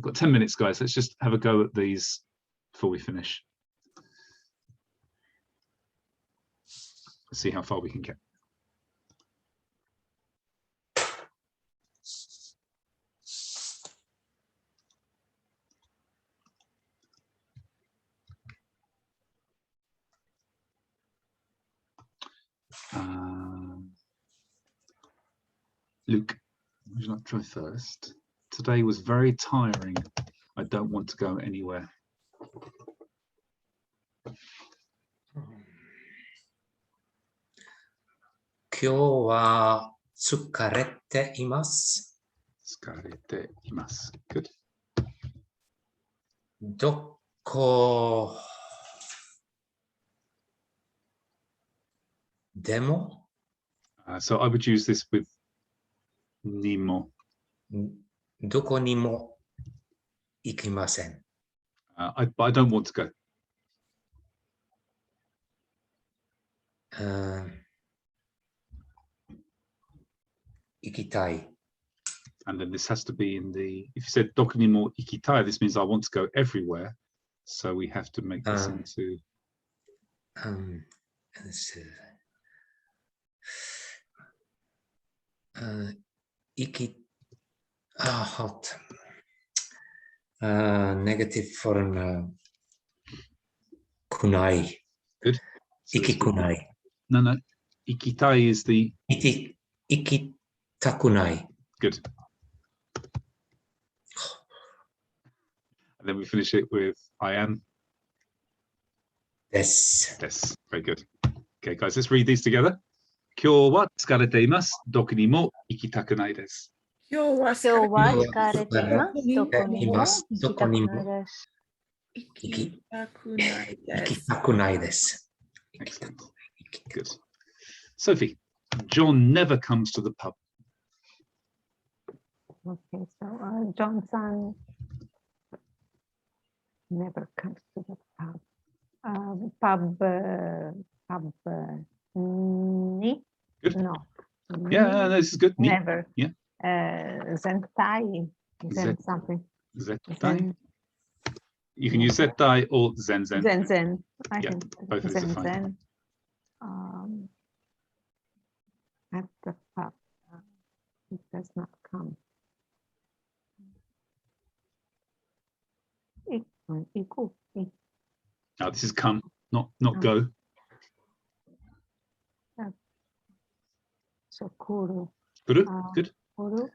got 10 minutes, guys. Let's just have a go at these before we finish. Let's see how far we can get. Luke, would you like to try first? Today was very tiring. I don't want to go anywhere. 今日は疲れています。疲れています。Good. どこでも So I would use this with nimo. どこにも行きません。But I don't want to go. 行きたい。 And then this has to be in the, if you said doku ni mo ikitai, this means I want to go everywhere. So we have to make this into. Hot. Negative form. Kunai. Good. So Ikikunai. No. Ikitai is the. Ikitakunai. Good. And then we finish it with I am. Yes. Yes. Very good. Okay, guys, let's read these together. Kyou wa tsukarete imasu. Doku ni mo ikitakunai desu. 今日は疲れています。どこにも行きたくないです。行きたくないです。 Excellent. Good. Sophie, John never comes to the pub. Okay, so John-san never comes to the pub. Ni? Good. No. Yeah, this is good. Ni. Never. Yeah. Zentai. Zen something. Zettai. You can use zettai or zen. Zen. I Yeah, think both of these are fine. At the pub. It does not come. Iku. Now this is come, not go. So kuru. Good. Good. Kuru.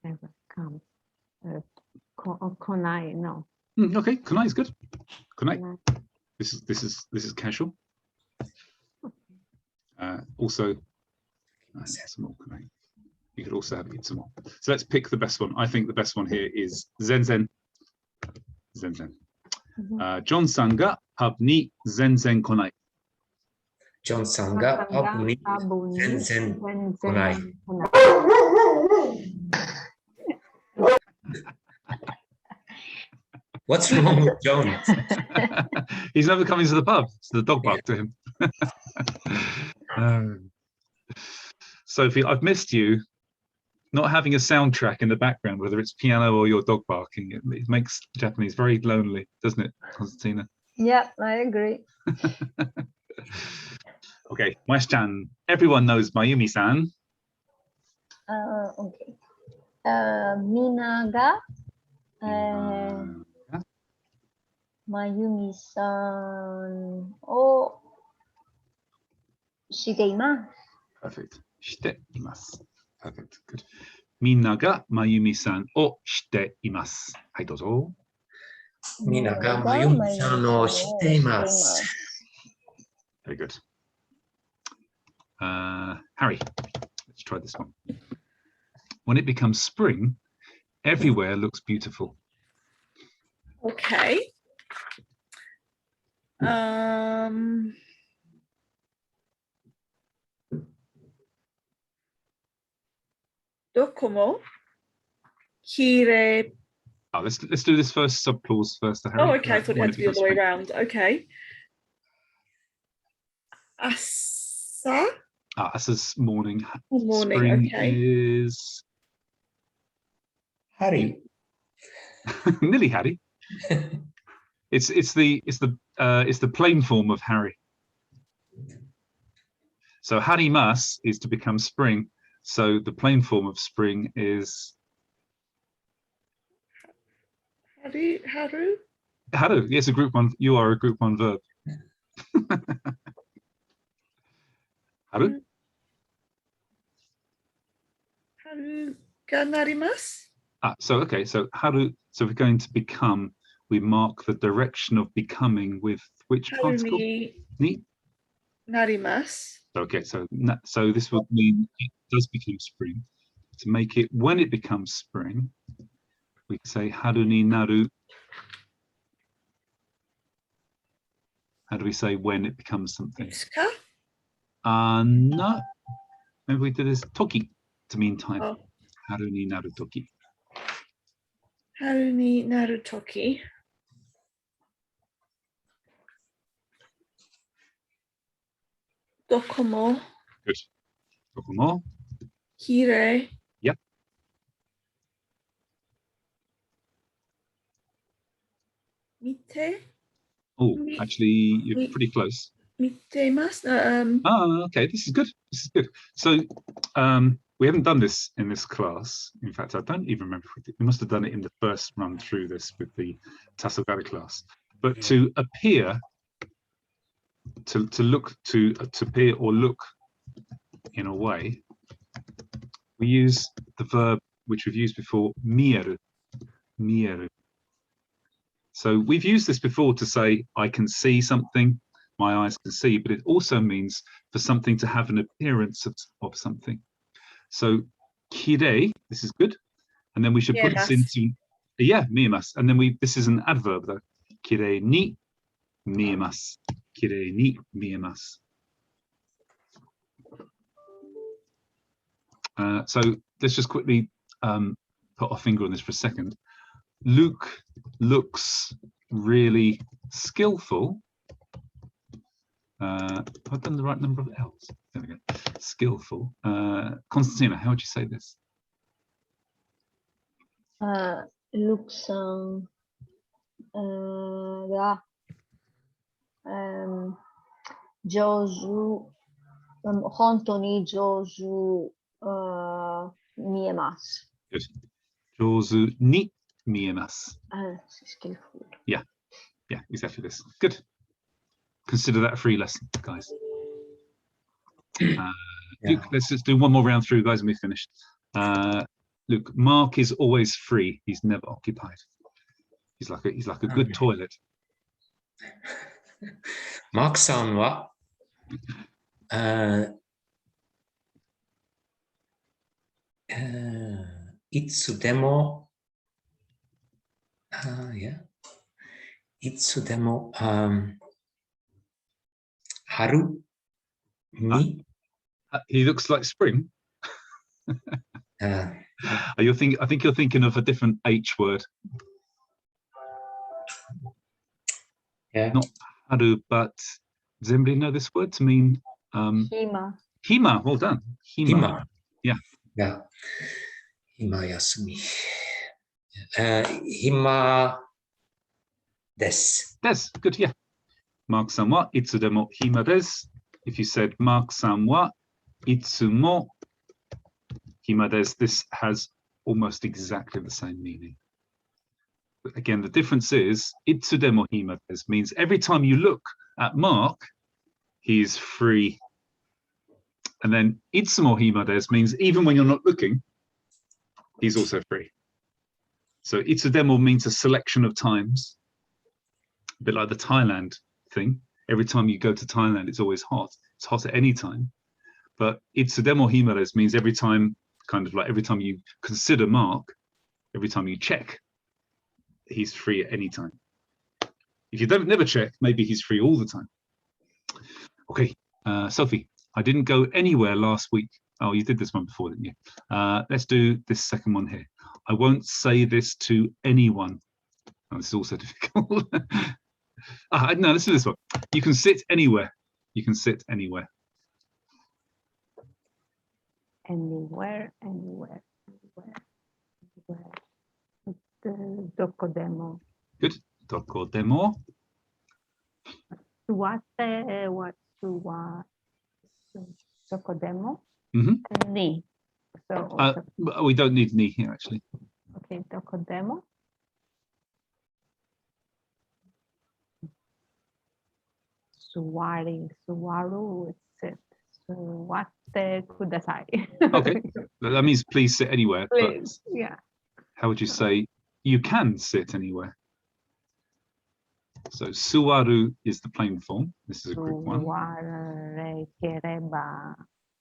Never comes. Konai, no. Okay, kunai is good. Kunai. This is casual. Also, some more kunai. You could also have itsumo. So let's pick the best one. I think the best one here is zen. John-san ga pub ni zen konai. John-sanがパブに全然来ない。What's wrong with John? He's never coming to the pub. So the dog barked to him. Sophie, I've missed you. Not having a soundtrack in the background, whether it's piano or your dog barking, it makes Japanese very lonely, doesn't it, Konstantina? Yeah, I agree. Okay, West-chan. Everyone knows Mayumi-san. Okay. Mina ga Mayumi-san o shite imasu. Perfect. Shite imasu. Perfect. Good. Minna ga Mayumi-san o shite imasu. はい、どうぞ。みんながまゆみさんを知っています。 Very good. Harry, let's try this one. When it becomes spring, everywhere looks beautiful. Okay. Dokomo. Kire. Oh, let's do this first subclause first. Harry. Oh, okay. I thought it When had to be the other way becomes spring. around. Okay. Asa. Asa's morning. Morning, Spring okay. is Hari. nearly Harry. It's the plain form of Harry. So harimas is to become spring. So the plain form of spring is Haru. haru. Yes, a group one. You are a group one verb. Haru. Haru ga narimasu. So okay. So haru. So we're going to become. We mark the direction of becoming with which Haru particle? Ni. narimasu. Okay. So this would mean it does become spring. To make it when it becomes spring, we say haru ni naru. How do we say when it becomes something? Itsuka. No. Maybe we did this toki to mean time. Oh. Haru ni naru toki. Haru ni naru toki. Dokomo. Good. Dokomo. Kirei. Yep. Mite. Oh, actually, you're pretty close. Mitemasu. Okay, this is good. This is good. So we haven't done this in this class. In fact, I don't even remember if we did. We must have done it in the first run through this with the Tasogari class. But to appear, to look, to appear or look in a way, we use the verb which we've used before, mieru. Mieru. So we've used this before to say, I can see something, my eyes can see, but it also means for something to have an appearance of something. So kirei, this is good. And then we should put this into, miemasu. And then this is an adverb though. Kirei ni miemasu. Kirei ni miemasu. So let's just quickly put our finger on this for a second. Luke looks really skillful. I've done the right number of L's. There we go. Skillful. Constantina, how would you say this? Looks jozu, honto ni jozu miemasu. Good. Jozu ni miemasu. Skillful. Yeah, exactly this. Good. Consider that a free lesson, guys. Luke, let's just do one more round through, guys, and we're finished. Luke, Mark is always free. He's never occupied. He's like a good toilet. Mark-san wa itsudemo itsudemo haru ni. He looks like spring. I think you're thinking of a different H word. Yeah. Not haru, but does anybody know this word to mean? Hima. Hima. Well done. Hima. Yeah. Yeah. Hima yasumi. Hima desu. Des. Good. Yeah. Mark-san wa itsudemo hima desu. If you said Mark-san wa itsumo hima desu, this has almost exactly the same meaning. But again, the difference is itsudemo hima desu means every time you look at Mark, he's free. And then itsumo hima desu means even when you're not looking, he's also free. So itsudemo means a selection of times, a bit like the Thailand thing. Every time you go to Thailand, it's always hot. It's hot at any time. But itsudemo hima desu means every time, kind of like every time you consider Mark, every time you check, he's free at any time. If you never check, maybe he's free all the time. Okay, Sophie, I didn't go anywhere last week. Oh, you did this one before, didn't you? Let's do this second one here. I won't say this to anyone. Oh, this is also difficult. No, let's do this one. You can sit anywhere. You can sit anywhere. Anywhere, anywhere, anywhere, anywhere. Dokodemo. Good. Dokodemo. Suwate, what suwa? Dokodemo. Mhm. Ni. So, We don't need ni here actually. okay, dokodemo. Suwari, suwaru, sit. Suwate kudasai. Okay, that means please sit anywhere. Please, But yeah. how would you say you can sit anywhere? So suwaru is the plain form. This is a group one. Suwarekereba.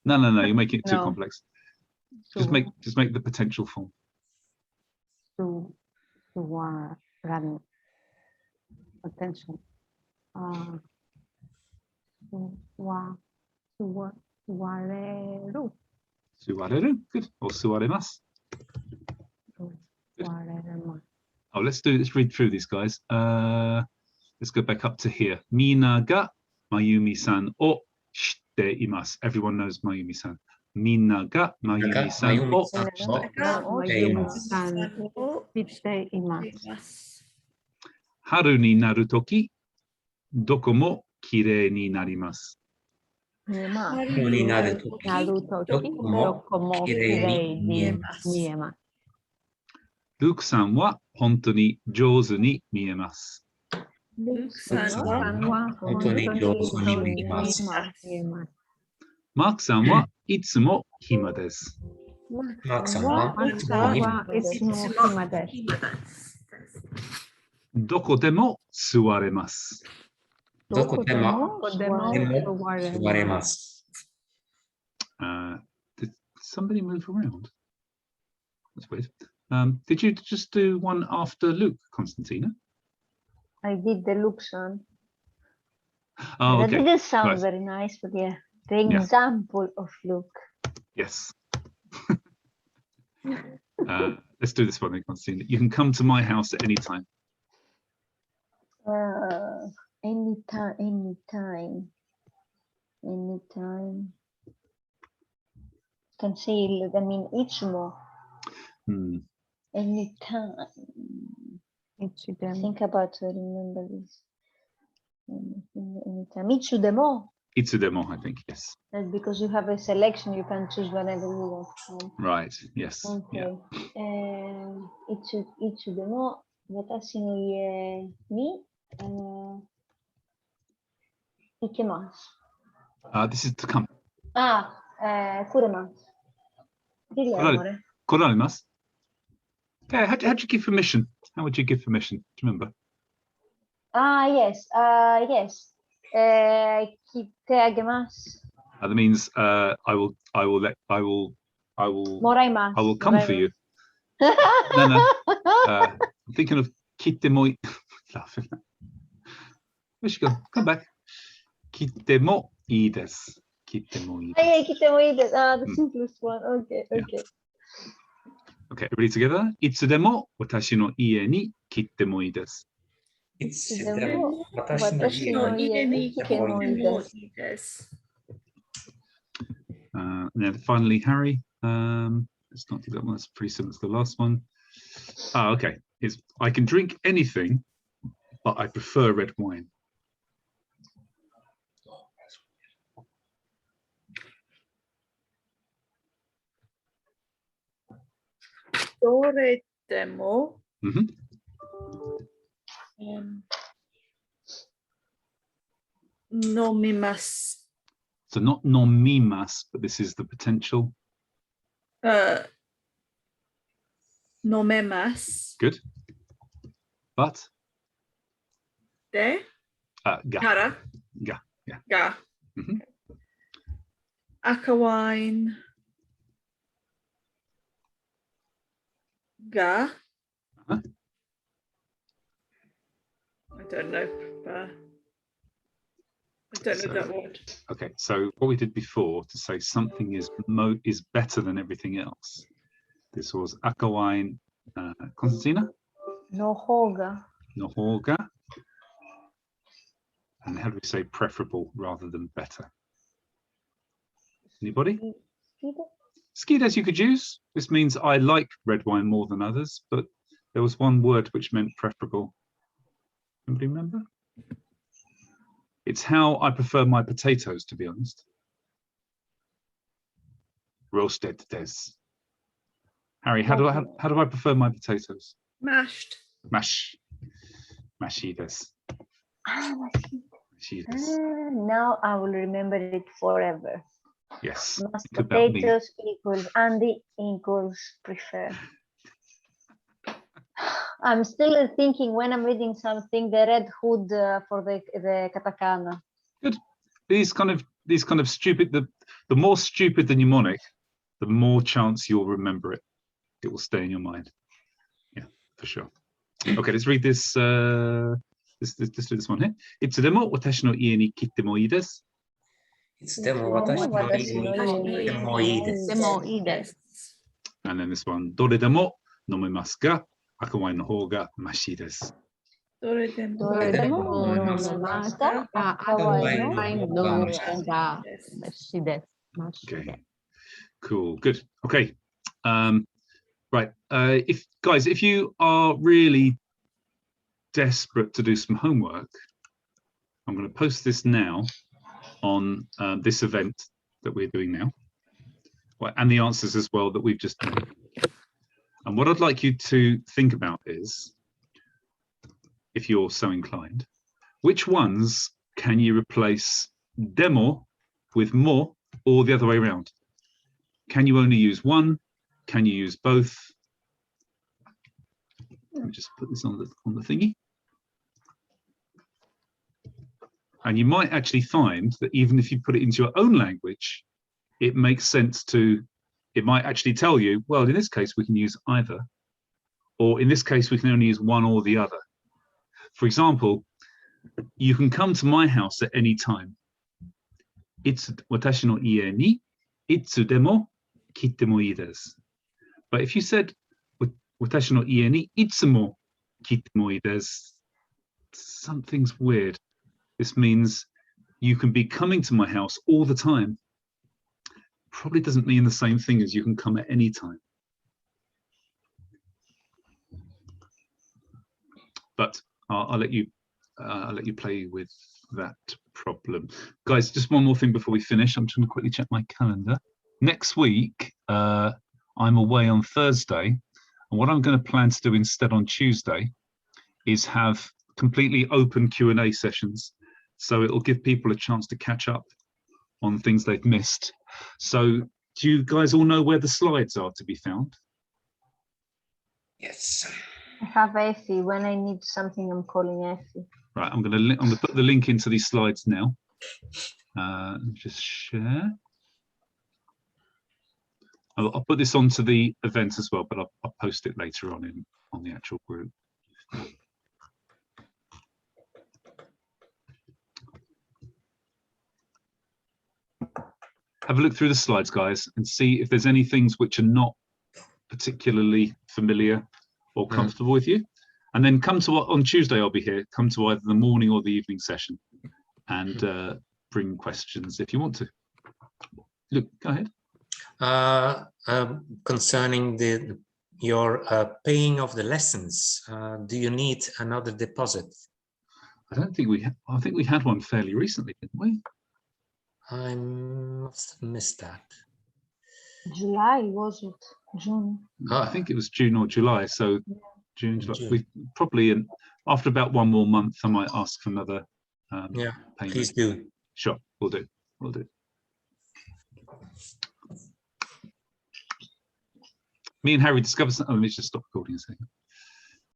No, you're making it too No. complex. Just make the potential form. Suwaran. Attention. Suwareru. Suwareru, good. Or suwaremasu. Suwarema. Oh, let's read through these guys. Let's go back up to here. Mina ga Mayumi-san o shite imasu. Everyone knows Mayumi-san. Mina ga Mayumi-san o Mayumi-san shite imasu. haru ni naru toki doko mo kirei ni narimasu. Haru ni naru toki, Narutoki, dokomo kirei ni miemasu. Luke-san wa honto ni jouzu ni miemasu. Luke-san wa Honto ni jouzu ni miemasu. Mark-san wa itsumo hima desu. Mark-san wa itsumo hima desu. Doko demo suwaremasu. Doko demo suwaremasu. Did somebody move around? That's weird. Did you just do one after Luke, Constantina? I did the Luke-san. Oh, That okay. didn't sound Right. very nice, but yeah, the Yeah. example of Luke. Yes. Let's do this one then, Constantina. You can come to my house at any time. Anytime. Can say, I mean, itsumo. Anytime. Think about to remember this. Anytime. Itsudemo. Itsudemo, I think, yes. That's because you have a selection, you can choose whenever you want. Right, yes. Okay. Yeah. Itsudemo. Watashi no ie ni ikemasu. This is to come. Kuremasu. Dille, amore. Koraimasu. Okay, how'd you give permission? How would you give permission? Do you remember? Yes. Kite agemasu. That means I will Moraimasu. come for you. No. I'm thinking of kitemo. Laughing. Where should go? Come back. Kitemo ii desu. Kitemo ii desu. Yeah, kitemo ii desu. The simplest one. Okay. Okay, everybody together. Itsudemo watashi no ie ni kitemo ii desu. Itsudemo watashi no ie ni kitemo ii desu. And then finally, Harry. Let's not do that one. That's pretty similar to the last one. Okay. I can drink anything, but I prefer red wine. Doretemo. Nomimasu. So not nomimasu, but this is the potential. Nomemasu. Good. But De. ga. Kara. Ga. Yeah. Ga. Akawine. Ga. I don't know. I don't know that word. Okay, so what we did before to say something is better than everything else. This was akawine. Constantina? Nohoga. Nohoga. And how do we say preferable rather than better? Anybody? Skides you could use. This means I like red wine more than others, but there was one word which meant preferable. Anybody remember? It's how I prefer my potatoes, to be honest. Roasted des. Harry, how do I prefer my potatoes? Mashed. Mash. Mashides. Mashides. Now I will remember it forever. Yes. Mashed Think about me. potatoes equals Andy equals prefer. I'm still thinking when I'm reading something, the red hood for the katakana. Good. These kind of stupid. The more stupid the mnemonic, the more chance you'll remember it. It will stay in your mind. Yeah, for sure. Okay, let's read this. This one here. Itsudemo watashi no ie ni kitte mo ii desu. And then this one. Dore demo nomemasu ga aka wine no hou ga mashii desu. Okay. Cool. Good. Okay. Right. If you are really desperate to do some homework, I'm going to post this now on this event that we're doing now, and the answers as well that we've just done. And what I'd like you to think about is, if you're so inclined, which ones can you replace demo with mo, or the other way around? Can you only use one? Can you use both? Let me just put this on the thingy. And you might actually find that even if you put it into your own language, it makes sense to, it might actually tell you, well, in this case, we can use either, or in this case, we can only use one or the other. For example, you can come to my house at any time. Itsu watashi no ie ni itsudemo kitte mo ii desu. But if you said watashi no ie ni itsumo kitte mo ii desu, something's weird. This means you can be coming to my house all the time. Probably doesn't mean the same thing as you can come at any time. But I'll let you play with that problem. Guys, just one more thing before we finish. I'm just going to quickly check my calendar. Next week, I'm away on Thursday. And what I'm going to plan to do instead on Tuesday is have completely open Q&A sessions. So it'll give people a chance to catch up on things they've missed. So do you guys all know where the slides are to be found? Yes. I have Effie. When I need something, I'm calling Effie. Right, I'm going to put the link into these slides now. Let me just share. I'll put this onto the event as well, but I'll post it later on the actual group. Have a look through the slides, guys, and see if there's any things which are not particularly familiar or comfortable with you. And then come to on Tuesday, I'll be here. Come to either the morning or the evening session and bring questions if you want to. Look, go ahead. Concerning your paying of the lessons, do you need another deposit? I don't think we. I think we had one fairly recently, didn't we? I must have missed that. July, was it? June. I think it was June or July. So June, July. We probably after about one more month, I might ask for another. Yeah, payment. please do. Sure, we'll do. We'll do. Me and Harry discovered something. Oh, let me just stop recording a second.